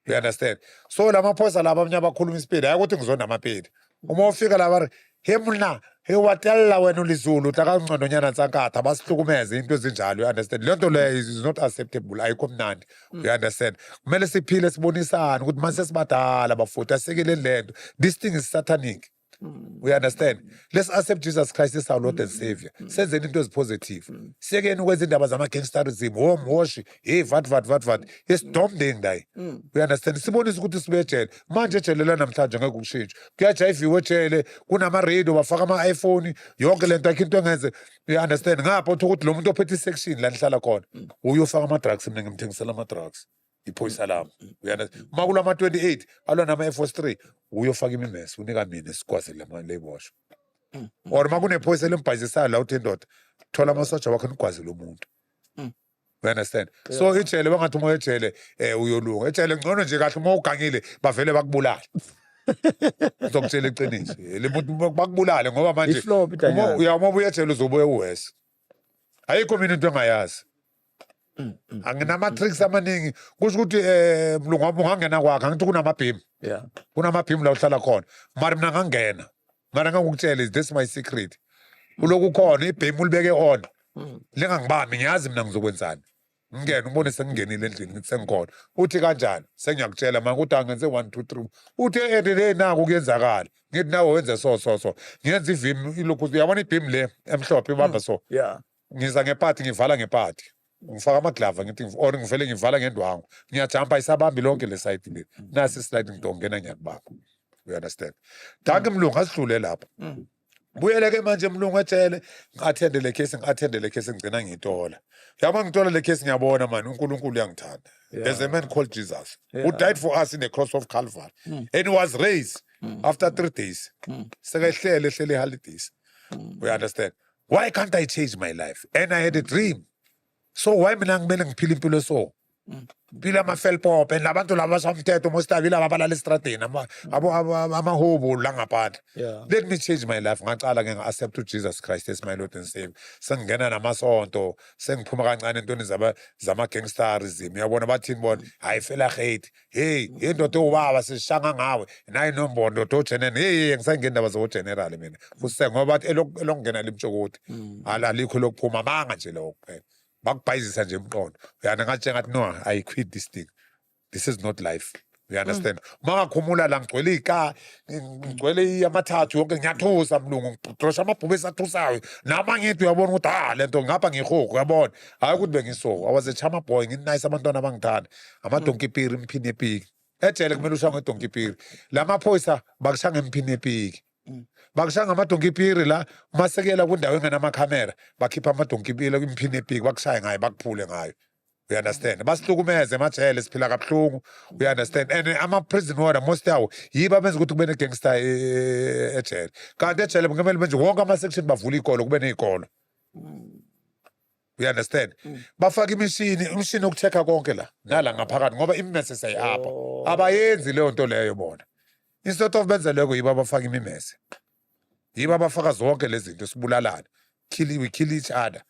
You understand? So lamaphoyisa laba abanye abakhuluma isipedi hayi ukuthi ngizona amapedi. Uma ufika laba he mna he watella wena uliZulu utakangcondonyana nsankatha basihlukumeze into ezinjalo. You understand? Lento le is not acceptable ayikho mnandi. You understand? Kumele siphile sibonisana ukuthi mase sibadala bafuthi asekele lento. This thing is satanic. We understand? Let's accept Jesus Christ as our Lord and Savior. Senze into ezipositive. Siyekeni ukwenza indaba zama-gangsterism, homwashi, hey vat. Isidomding dayi. We understand? Sibonise ukuthi sibe ejele. Manje ejele la namhlanje ngeke ukushintshe. Kuyajayiviwe ejele, kunama-radio, bafaka ama-iPhone, yonke lento ayikho into engenze. You understand? Ngapha uthi ukuthi lo muntu ophethe isection la nihlala khona, uyofaka ama-drugs, mina ngimthengisela ama-drugs. Iphoyisa lami. We understand? Uma kulama-28 alwa nama-Air Force 3 uyofaka imimese unika mina sikwazi lebosho. Or uma kunephoyisa lembhayizisayo la uthi indoda thola amasoja wakho nikwazi lo muntu. We understand? So ejele bangathi uma ejele uyolunga. Ejele ngcono nje kahle uma ugangile bavele bakubulala. Ngizokutshela iqiniso. Le muntu bakubulale ngoba manje uma ubuya ejele uzobuya uwese. Ayikho mina into engayazi. Anginama-tricks amaningi kusho ukuthi mlungu wami ungangena kwakhe angithi kunamabhimu kunamabhimu la uhlala khona mara mina ngangena mara ngangukutshela this is my secret uloku khona ibhimu ulibeke on lingangibambi ngiyazi mina ngizokwenzani ngingena ubone sengingenile endlini ngithi sengikhona uthi kanjani sengiyakutshela manje ukuthi angenze 1 2 3 uthi edele naku kuyenzakala ngithi nawe wenze so ngiyenza ivimi ilokhu uyabona ibhimu le emhlophe ibamba so ngiza ngephathi ngivala ngephathi ngifaka amaglava ngithi or ngivele ngivala ngendwangu ngiyajumpa isabambi lonke le side le nasi slide ngidongena ngiyakubamba. You understand? Danke mlungu asidlule lapha. Buyeleke manje mlungu ejele ngi-attende le case ngigcina ngiyitola. Yaba ngitola le case ngiyabona manje uNkulunkulu uyangithanda. There's a man called Jesus who died for us in the cross of Calvary and he was raised after 3 days. Sekehlele holidays. We understand? Why can't I change my life? And I had a dream. So why mina ngimele ngiphila impilo so? Phila ama-felpop and labantu laba somthetho mostabile ababalala estradeni amahobo la ngaphandle. Let me change my life. Ngaqala ke nga-accept uJesus Christ as my Lord and Savior. Sengingena namasonto, sengiphuma kancane entweni zama-gangsterism. Uyabona bathini bona, hayi fela hate. Hey, indoda ewubaba sishanga ngawe. Nayi nombondo ojenene. Hey, ngisangena indaba zogeneral mina. Futhi ngoba bathi elokungena limtshokoti. Alikho lokuphuma manga nje lokho kuphela. Bakubhayizisa nje emqondo. Uyana ngathi ngathi no, I quit this thing. This is not life. You understand? Mangakhumula la ngigcwele amathathu yonke ngiyathusa mlungu. Ngidrosha amabhube esathusayo. Nama ngithi uyabona ukuthi lento ngapha ngihoko uyabona. Hayi ukuthi bengisoko. I was a chama boy nginice abantwana abangithanda. Amadonki piri imphini epiki. Ejele kumele ushange edonki piri. Lamaphoyisa bakushanga imphini epiki. Bakushanga amadonki piri la masekela kundawo engenamakhamera bakhipha amadonki piri imphini epiki bakushaya ngayo bakuphule ngayo. We understand? Basihlukumeze emajele siphila kabuhlungu. We understand? And ama-prison order most yawo yibo abenza ukuthi kube ne-gangster ejele. Kanti ejele kungamele benje wonke ama-section bavula iy'kolo kube ney'kolo. We understand? Bafaka imishini yoku-check-a konke la nala ngaphakathi ngoba imimese sayihapha. Abayenzi leyo nto leyo bona. Instead of benze lokho yibo abafaka imimese. Yibo abafaka zonke lezi zinto sibulalana. We kill each other.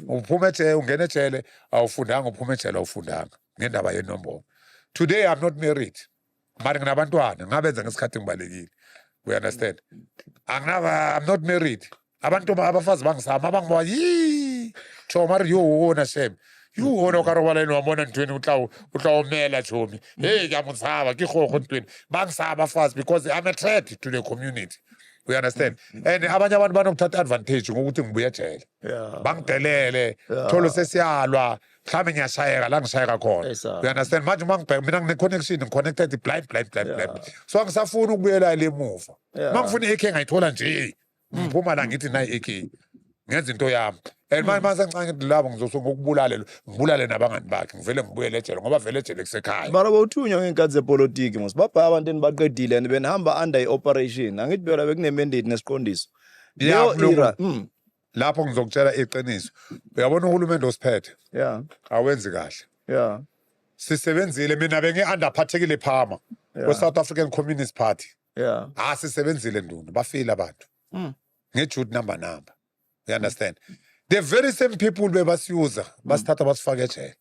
Uphuma ejele ungena ejele awufundanga uphuma ejele awufundanga ngendaba yenombolo. Today I'm not married. Mara nginabantwana ngabenza ngesikhathi ngibalekile. We understand? I'm not married. Abantu abafazi bangisama abangiba yi Chomari yo wona shame. You wona karobala ino wabona ntweni utlawomela chomi. Hey ngiyamutsaba ke gogo ntweni. Bangisaba abafazi because I'm a threat to the community. We understand? And abanye abantu banokuthatha advantage ngokuthi ngibuya ejele. Bangidelele, tholo sesiyalwa, mhlawumbe ngiyashayeka la ngishayeka khona. We understand? Manje mangibheka mina ngine-connection ngiconnected blind. So angisafuni ukubuyela le muva. Mangifuna i-AK ngayithola nje. Ngiphuma la ngithi nayi i-AK. ngenza into yami and manje sengincane ngithi labo ngizosuka ngibulale nabangani bakhe ngivele ngibuyele ejele ngoba vele ejele kusekhaya. Mara bawuthunywa ngeenkathi zepolitiki mos babhaya abantu enibaqedile and benihamba under i-operation angithi phela bekune-mandate nesiqondiso leyo era lapho ngizokutshela iqiniso uyabona uhulumende osiphethe awenzi kahle sisebenzile mina bengi-underphathekile phama kwe-South African Communist Party sisebenzile nduna bafile abantu nge-Jude number you understand the very same people bebasiyuza basithatha basifake ejele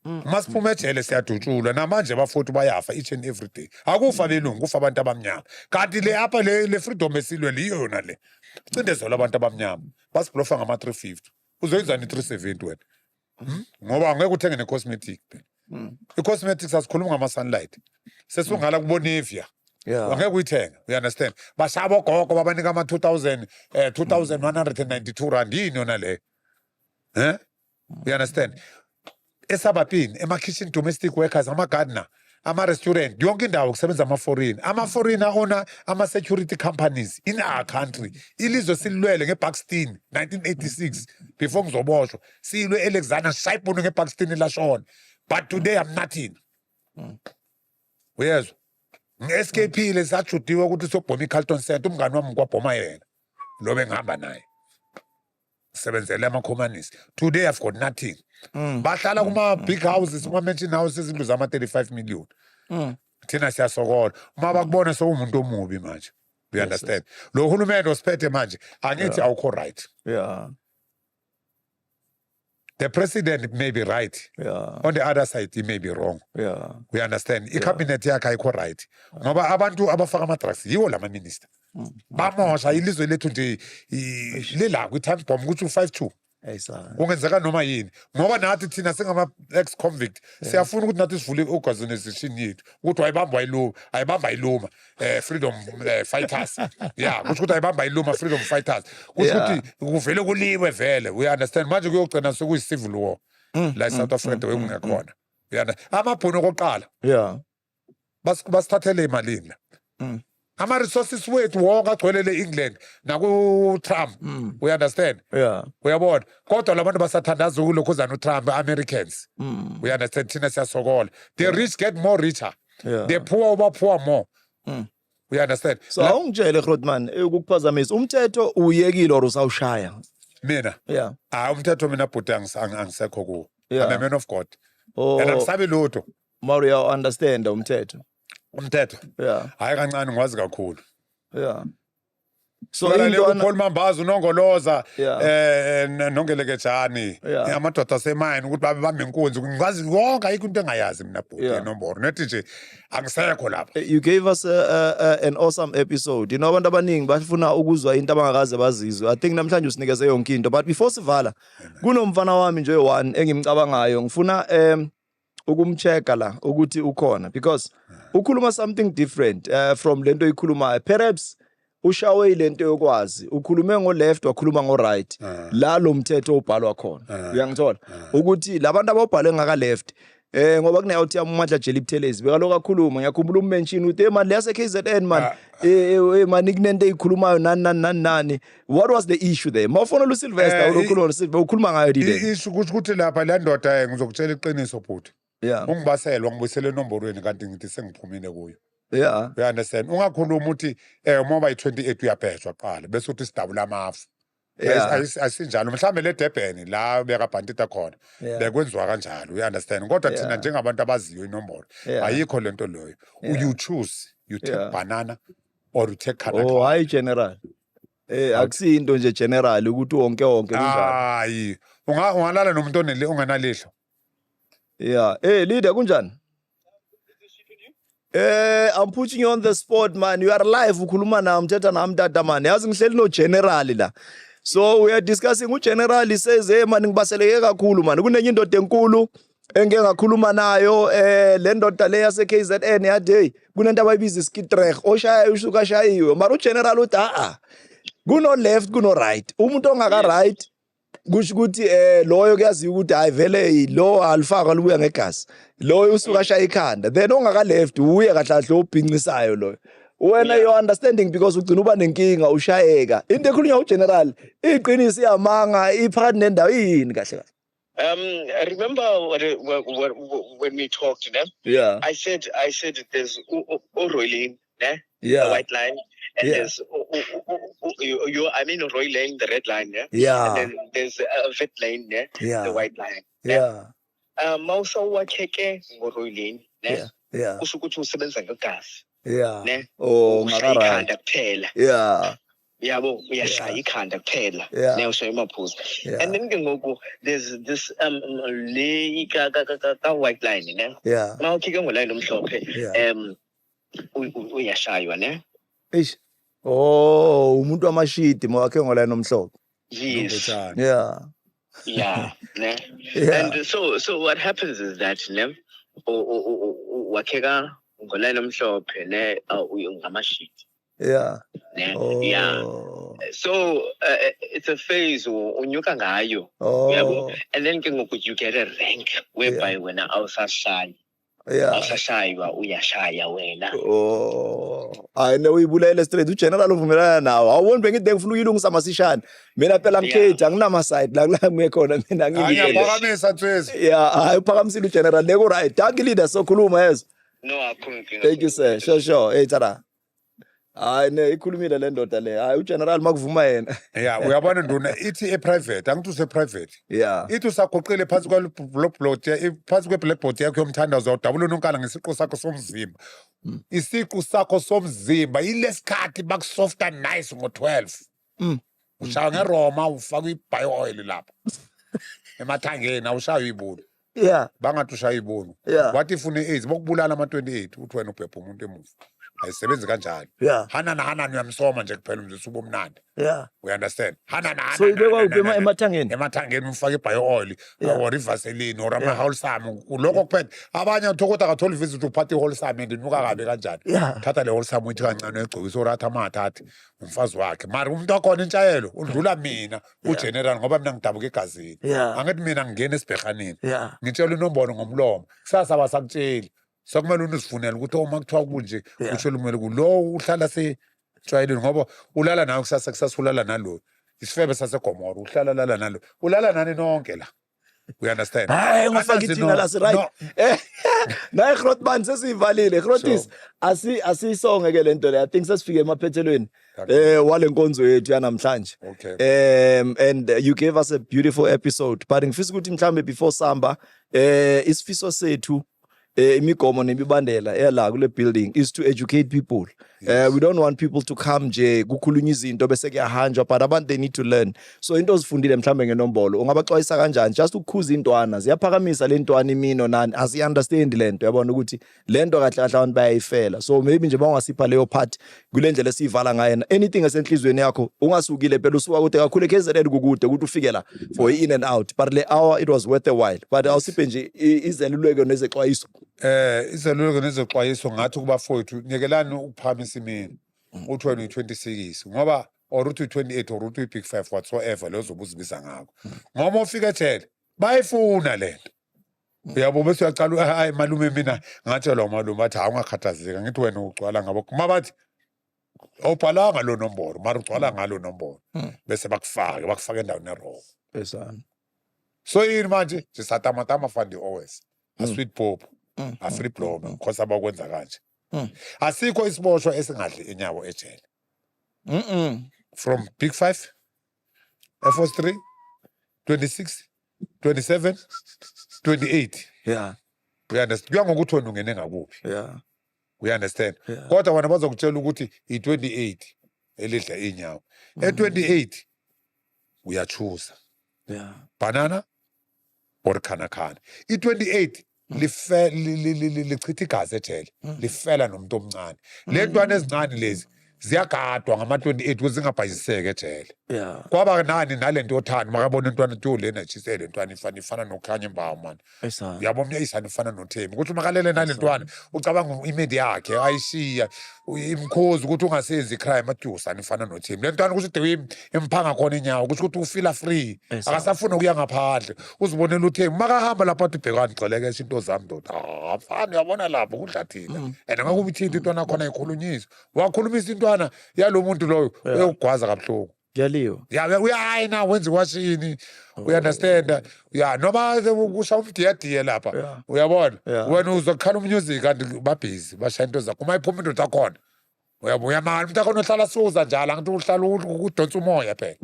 masiphume ejele siyadutshulwa namanje bafuthi bayafa each and every day akufa belungu kufa abantu abamnyama kanti le apha le freedom esilwe liyo yona le cindezelwa abantu abamnyama basiblofa ngama-350 uzoyenzani i-370 wena ngoba angeke uthenge ne-cosmetic phela i-cosmetics asikhuluma ngama-sunlight sesungala kubonivia angeke uyithenga you understand bashaba ogogo babanika ama-2,000 2,192 rand yini yona leyo you understand esabapini ema-kitchen domestic workers ama-gardener ama-restaurant yonke indawo kusebenza ama-foreign ona ama-security companies in our country ilizwe sililwele ngeBuxton 1986 before ngizoboshwa silwe Alexander Shayibuni ngeBuxton lashona but today I'm nothing uyezwa nge-escape-ile sajudiwe ukuthi sobhoma i-Carlton Center umngani wami kwabhoma yena lo bengihamba naye sebenzele ama-communist today I've got nothing bahlala kuma-big houses kuma-mansion houses izindlu zama-35 million thina siyasokola uma bakubona sowumuntu omubi manje you understand lo hulumende osiphethe manje angithi awukho right the president may be right on the other side he may be wrong we understand i-cabinet yakhe ayikho right ngoba abantu abafaka ama-drugs yiwo la ma-minister bamosha ilizwe lethu nje lila kwi-time bomb ukuthi u-5-2 kungenzeka noma yini ngoba nathi thina singama-ex-convict siyafuna ukuthi nathi sivule i-organization yethu ukuthi ayibamba ayiluma freedom fighters kusho ukuthi ayibamba ayiluma freedom fighters kusho ukuthi kuvele kuliwe vele we understand manje kuyogcina sekuyi-civil war la e-South Africa wekungekhona amabhunu okoqala basithathele emalini la ama-resources wethu wonke agcwelele England naku-Trump we understand uyabona kodwa labantu basathandaza ukulokhuzana uTrump Americans we understand thina siyasokola the rich get more richer the poor poor more we understand so awungitshele Grootman ukukuphazamisa umthetho uyekile or usawushaya mina umthetho mina bhuti angisekho kuwo I'm a man of God and angisabi lutho Mario understand umthetho hayi kancane ngwazi kakhulu so Paul Mambazo unongoloza nongelekejani amadoda asemayini ukuthi babe bambe inkunzi ngikwazi wonke ayikho into engayazi mina bhuti enomboro nethi nje angisekho lapha you gave us an awesome episode abantu abaningi bafuna ukuzwa into abangakaze bazizwe I think namhlanje usinikeze yonke into but before sivala kunomfana wami nje one engimcabangayo ngifuna ukumcheka la ukuthi ukhona because ukhuluma something different from lento ikhulumayo perhaps ushawe lento yokwazi ukhulume ngo left wakhuluma ngo right la lo mthetho ubhalwa khona uyangithola ukuthi labantu ababhale ngaka left ngoba kunayo uthi amandla Jelly Buthelezi bekaloku akhuluma ngiyakhumbula ummention uthi imali yase KZN man mani kunento eyikhulumayo nani what was the issue there mawufona lo Sylvester ukhuluma ngayo dile issue ukuthi lapha la ndoda ngizokutshela iqiniso bhuti ungibaselwa ngibuyisele enomborweni kanti ngithi sengiphumile kuyo you understand ungakhuluma uthi uma yi-28 uyabhejwa qala bese uthi sidabula amafu asinjalo mhlawumbe le Durban la bekabhantita khona bekwenziwa kanjalo you understand kodwa thina njengabantu abaziyo inombolo ayikho lento leyo you choose you take banana or you take Canada hayi general akusinto nje general ukuthi wonke kunjalo hayi ungalala nomuntu onganalihlo leader kunjani I'm putting you on the spot man you are live ukhuluma nami mthetha nami tata man yazi ngihleli no general la so we are discussing ugeneral says man ngibaseleke kakhulu man kunenye indoda enkulu engeke ngakhuluma nayo le ndoda le yase KZN yathi hey kunento abayibiza iskitreg oshaya usuka shayiwe mara ugeneral uthi kuno left kuno right umuntu ongaka right kusho ukuthi loyo kuyaziwa ukuthi hayi vele lo alifaka lubuya ngegazi loyo usuka shaya ikhanda then ongaka left uye kahle kahle obhincisayo loyo wena you understanding because ugcina uba nenkinga ushayeka into ekhulunywa ugeneral iqinisi iyamanga iphakathi nendawo yini kahle kahle. Remember when we talked to them? Yeah. I said there's Roy Lane, the Yeah. white line, and Yeah. there's Roy Lane, the red line, Yeah. and then there's Vet Lane, Yeah. the white line. Yeah. Mausa wakheke ngoRoy Lane, Yeah. usukuthi usebenza ngegas, Yeah. ne? Oh, Ushaya ngakara. ikhanda kuphela. Yeah. Yabo uyashaya ikhanda kuphela Yeah. ne ushaya amaphuzu. Yeah. And then ke ngoku there's this le ka white line ne. Yeah. Uma ukhike ngoline omhlophe Yeah. uyashaywa ne. Eish. Oh, umuntu wamashidi mawakhe ngoline omhlophe. Yes. Yeah. Yeah, ne. Yeah. And so what happens is that ne wakheka ngoline omhlophe ne ungamashidi Yeah. ne. Oh. Yeah. So it's a phase unyuka ngayo. Oh. Yabo. And then ke ngoku you get a rank whereby wena awusashaya. Yeah. Awusashaywa uyashaya wena. Oh. Hayi ne uyibulele straight ugeneral uvumelana nawo. Awuboni bengithi ngifuna ukuyilungisa masishane. Mina phela ngikhethi anginama side la kula khona mina ngiyibele. Ngiyaphakamisa Ntwezi. Yeah, hayi uphakamisile ugeneral leko right. Danke leader sokhuluma yezo. No, akho. Thank you sir. Sure. Hey tara. Hayi ne ikhulumile le ndoda le. Hayi ugeneral makuvuma yena. Yeah, uyabona nduna ithi e-private angithi use-private. Yeah. Ithi usagoqile phansi kwaloblock phansi kwe-blackboard yakho yomthandazo udabula unonkala ngesiqu sakho somzimba. Isiqu sakho somzimba yilesikhathi bakusofta nice ngo-12. Ushaya ngeroma ufaka i-bio oil lapha. Emathangeni awushaya ibulu. Yeah. Bangathi ushaya ibulu. Yeah. Wathi ifune AIDS bokubulala ama-28 uthi wena ubhebha umuntu emuva. Ayisebenzi kanjalo. Yeah. Hana uyamsoma nje kuphela umzisi ubumnandi. Yeah. We understand? Hana. So ibekwa uphi emathangeni? Emathangeni umfaka i-bio oil or ivaseline or ama-wholesome lokho kuphela abanye uthokoda katholi visit uphatha i-wholesome and inuka kabi kanjani. Yeah. Thatha le wholesome uyithi kancane egcokisa oratha amathathe umfazi wakhe mari umuntu wakhona intshayelo udlula mina ugeneral ngoba mina ngidabuka egazini. Yeah. Angithi mina ngingena esibhekaneni Yeah. ngitshela inombolo ngomlomo kusasa basakutsheli sokumele uzifunele ukuthi uma kuthiwa kunje utsho lumele kulo uhlala sejwayeleni ngoba ulala nawe kusasa ulala nalo isifebe sasegomora uhlala lala nalo ulala nani nonke la. We understand? Hayi ngifaka ithina la si right. Na iGrootman sesivalile. Grootis asisonge ke lento le. I think sesifike emaphethelweni wale nkonzo yethu yanamhlanje. Okay. And you gave us a beautiful episode. But ngifisa ukuthi mhlambe before samba isifiso sethu imigomo nemibandela ela kule building is to educate people. Yes. We don't want people to come nje kukhulunywa izinto bese kuyahanjwa but abantu they need to learn. So into ozifundile mhlambe ngenombolo ungabaxwayisa kanjani just ukukhuza intwana ziyaphakamisa le ntwana imino nani asi understand lento yabona ukuthi lento kahle kahle abantu bayayifela. So maybe nje bangasipha leyo part kule ndlela esivala ngayo anything esenhlizweni yakho ungasukile phela usuka kude kakhulu eKZN kukude ukuthi ufike la for in and out but le hour it was worth a while but awusiphe nje izeluleko nezexwayiso. Izeluleko nezexwayiso ngathi kubafowethu nyekelani ukuphamisa imini uthi wena uyi-26 ngoba or uthi uyi-28 or uthi uyi-big 5 whatsoever leyo zobe uzibisa ngakho ngoba ufika ethele bayifuna lento uyabo bese uyacala hayi malume mina ngathi lo malume athi awungakhathazeka ngithi wena ugcwala ngabo kuma bathi awubhalanga lo nombolo mara ugcwala ngalo nombolo bese bakufaka endaweni eroko Esana. so yini manje sisatamatama fandi always a sweet pop a free blow because abakwenza kanje asikho isiboshwa esingadli enyawo ejele from big 5 F 3 26 27 28 Yeah. we understand kuya ngokuthi wena ungene ngakuphi Yeah. we understand Yeah. kodwa wena bazokutshela ukuthi i28 elidla inyawo e28 uyachuza Yeah. banana or khana i28 lichitha igazi ejele lifela nomuntu omncane le ntwana ezincane lezi ziyagadwa ngama28 ukuthi zingabhayiseke ejele Yeah. kwaba nani nalento yothanda makabona intwana nto lena chisele intwana ifana nokhanya imbawo man Ayisana. uyabona umyayisana ifana noThembi ukuthi makalele nalentwana ucabanga imedi yakhe ayishiya imkhozi ukuthi ungasenzi icrime atyusana ifana noThembi lentwana ukuthi imphanga khona inyawo ukuthi ufila free akasafuna ukuya ngaphandle uzibonela uThembi makahamba lapha athi bhekani gceleke into zami ndoda afana uyabona lapho kudlathile and ngakuba ithinta intwana khona ikhulunyiswa wakhulumisa intwana yalo muntu loyo uyogwaza kabuhlungu Ngiyaliwa. yeah uyayina wenza washini understand yeah noma kusha umdiyadiye lapha uyabona wena uzokhala umusic kanti babhizi bashaya into zakho uma iphuma indoda khona uyabuya mali umuntu akhona ohlala suza njalo angithi uhlala udonsa umoya phela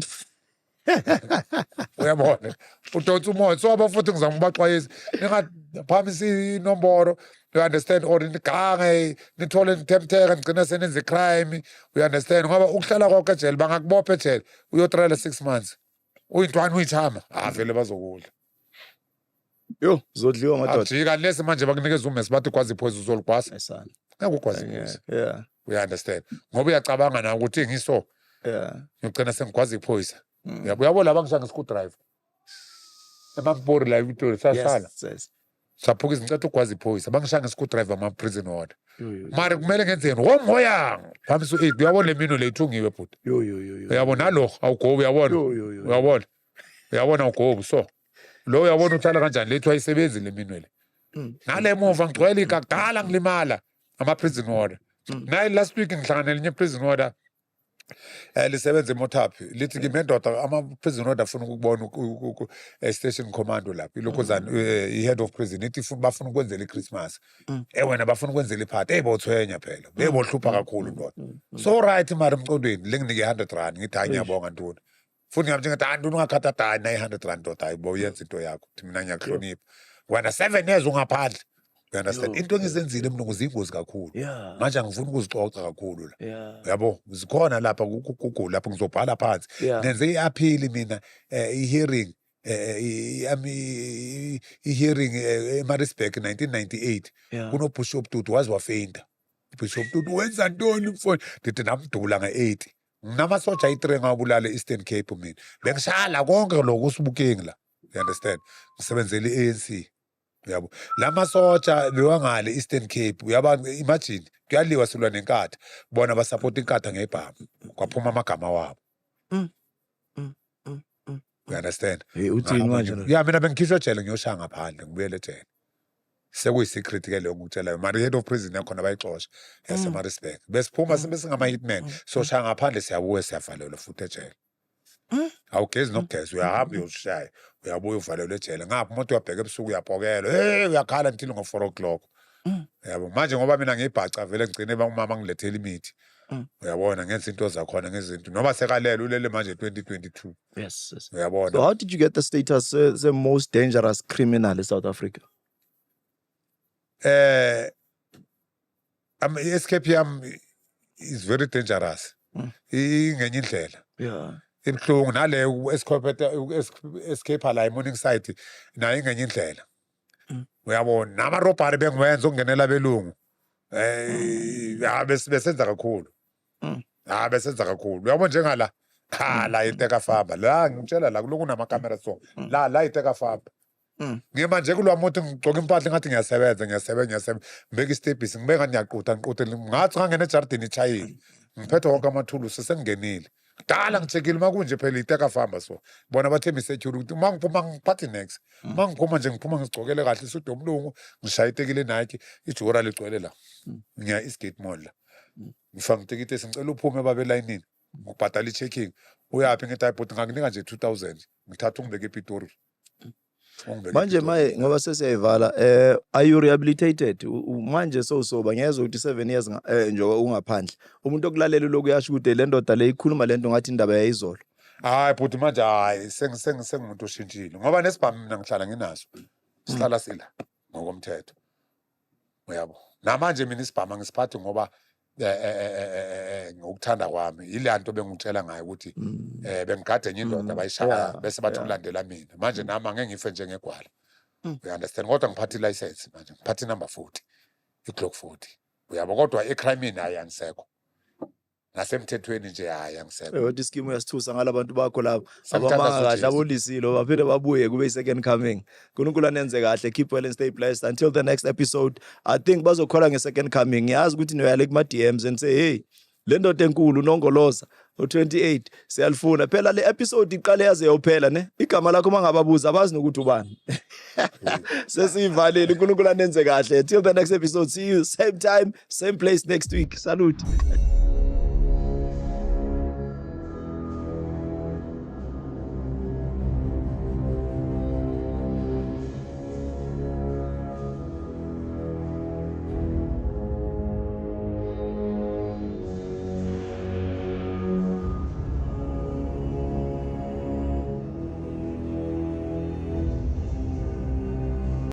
uyabona udonsa umoya so abafuthi ngizangibaxwayisa ningaphamisa inomboro you understand or nigange nithole nithemtheka nigcina senenza icrime you understand ngoba ukuhlala kwakho ejele bangakubopha ejele uyotrayela 6 months uyintwana uyithama vele bazokudla Yo zodliwa madoda ajika lesi manje bakunikeza umesi bathi kwazi iphoyisa uzoligwasa ayisana ngeke ukwazi iphoyisa yeah you understand ngoba uyacabanga na ukuthi ngiso yeah ngigcina sengikwazi iphoyisa uyabo laba ngishange screw driver emabhori la ivitori sasala yes saphuka izincethu ukwazi iphoyisa bangishanga screw driver ama prison order mara kumele ngenzeni womoya phamisa u8 uyabona le mino le ithungiwe bhuti yo uyabona nalo awugobi uyabona uyabona awugobi so lo uyabona uthala kanjani lethu ayisebenzi le mino le ngale muva ngigcwele ikakudala ngilimala ama prison order nayi last week ngihlangana nelinye prison order lisebenza eMothaphi lithi kimi ndoda ama-prison order afuna ukubona station commando lapho ilokhuzana i-head of prison ithi bafuna ukwenzela i-Christmas wena bafuna ukwenzela iphathi bothwenya phela bebohlupha kakhulu ndoda so right mara emcondweni lenginike 100 rand ngithi hayi ngiyabonga ntoni futhi ngiyamtshela ngathi ntoni ungakhatha na i-100 rand ndoda hayibo uyenza into yakho uthi mina ngiyakuhlonipha wena 7 years ungaphandle you understand into engizenzile mina kuzingozi kakhulu manje angifuni ukuzixoxa kakhulu la yabo zikhona lapha ku-Google lapho ngizobhala phansi nenze i-appeal mina i-hearing i-hearing eMaritzburg 1998 kunoBishop Tutu wazi wafeinta uBishop Tutu wenza ntoni mfowethu ndithi namdula nge-8 nginamasoja ayi-3 ngabulala e-Eastern Cape mina bengishala konke lokho usibukeng la you understand ngisebenzela i-ANC yabo lamasoja bewangale Eastern Cape uyaba imagine kuyaliwa silwa nenkatha bona basupport inkatha ngebhamu kwaphuma amagama wabo you understand uthini manje yeah mina bengikhishwa ejele ngiyoshaya ngaphandle ngibuyele ejele sekuyisecret ke leyo ngikutshelayo mari head of prison yakhona bayixosha yaseMaritzburg besiphuma singama hitman so shaya ngaphandle siyabuya siyavalelwa futhi ejele awugezi nokugeza uyahamba uyoshaya uyabuya uvalelwe ejele ngapha umuntu uyabheka ebusuku uyaphokelwa uyakhala until ngo4 o'clock yabo manje ngoba mina ngibhaca vele ngigcine umama ngilethela imithi uyabona ngenza into zakhona ngezinto noma sekalela ulele manje 2022 yes uyabona so how did you get the status the most dangerous criminal in South Africa escape yam is very dangerous ingenye indlela ibhlungu nale escape la Morning Side nayo ingenye indlela uyabona nama robbery bengiwenza ukungenela belungu besenza kakhulu besenza kakhulu uyabona njengala la iteka famba la ngitshela la kuloko kunama camera so la iteka famba ngima nje kulwamoto ngigcoka impahla ngathi ngiyasebenza ngibeka istepisi ngibeka ngiyaqutha ngathi ngangena ejardini ichayile ngiphethe wonke amathulusi sengingenile kudala ngichekile makunje phela iteka famba so bona bathemba security mangiphuma ngiphathi next mangiphuma nje ngiphuma ngizigcokele kahle isudu omlungu ngishaya itekile Nike ijura ligcwele la ngiya eSgate Mall la ngifanga itikiti sengicela uphume babe line ngibhadala i-checking uyapi ngithi ayibhuti ngakunika nje 2000 ngithatha ungibeke ePitori manje maye ngoba sesiyayivala are you rehabilitated manje soba ngiyezwa ukuthi 7 years njengoba ungaphandle umuntu okulalela lokuyasho ukuthi le ndoda le ikhuluma lento ngathi indaba yayizolo hayi bhuti manje hayi sengumuntu oshintshile ngoba nesibhamu mina ngihlala nginaso sihlala sila ngokomthetho uyabo namanje mina isibhamu ngisiphathe ngoba ngokuthanda kwami ilanto bengitshela ngayo ukuthi bengigade enye indoda bayishaya bese bathi ulandela mina manje nami angeke ngife njengegwala you understand kodwa ngiphathe license manje ngiphathe number 40 i-Glock 40 uyabo kodwa ecrime hayi angisekho nasemthethweni nje hayi angisekho. Wathi iskimu yasithusa ngalabantu bakho labo Samthandaza abamanga kahle uJesu. abolisilo baphinde babuye kube second coming. UNkulunkulu anenze kahle, keep well and stay blessed until the next episode. I think bazokhola nge-second coming. Ngiyazi ukuthi noyale kuma DMs and say hey, le ndoda enkulu uNongoloza o28 siyalifuna phela le episode iqale yaze yophela ne igama lakho mangababuza abazi nokuthi ubani. Sesivalile, uNkulunkulu anenze kahle. Till the next episode, see you same time same place next week. Salute.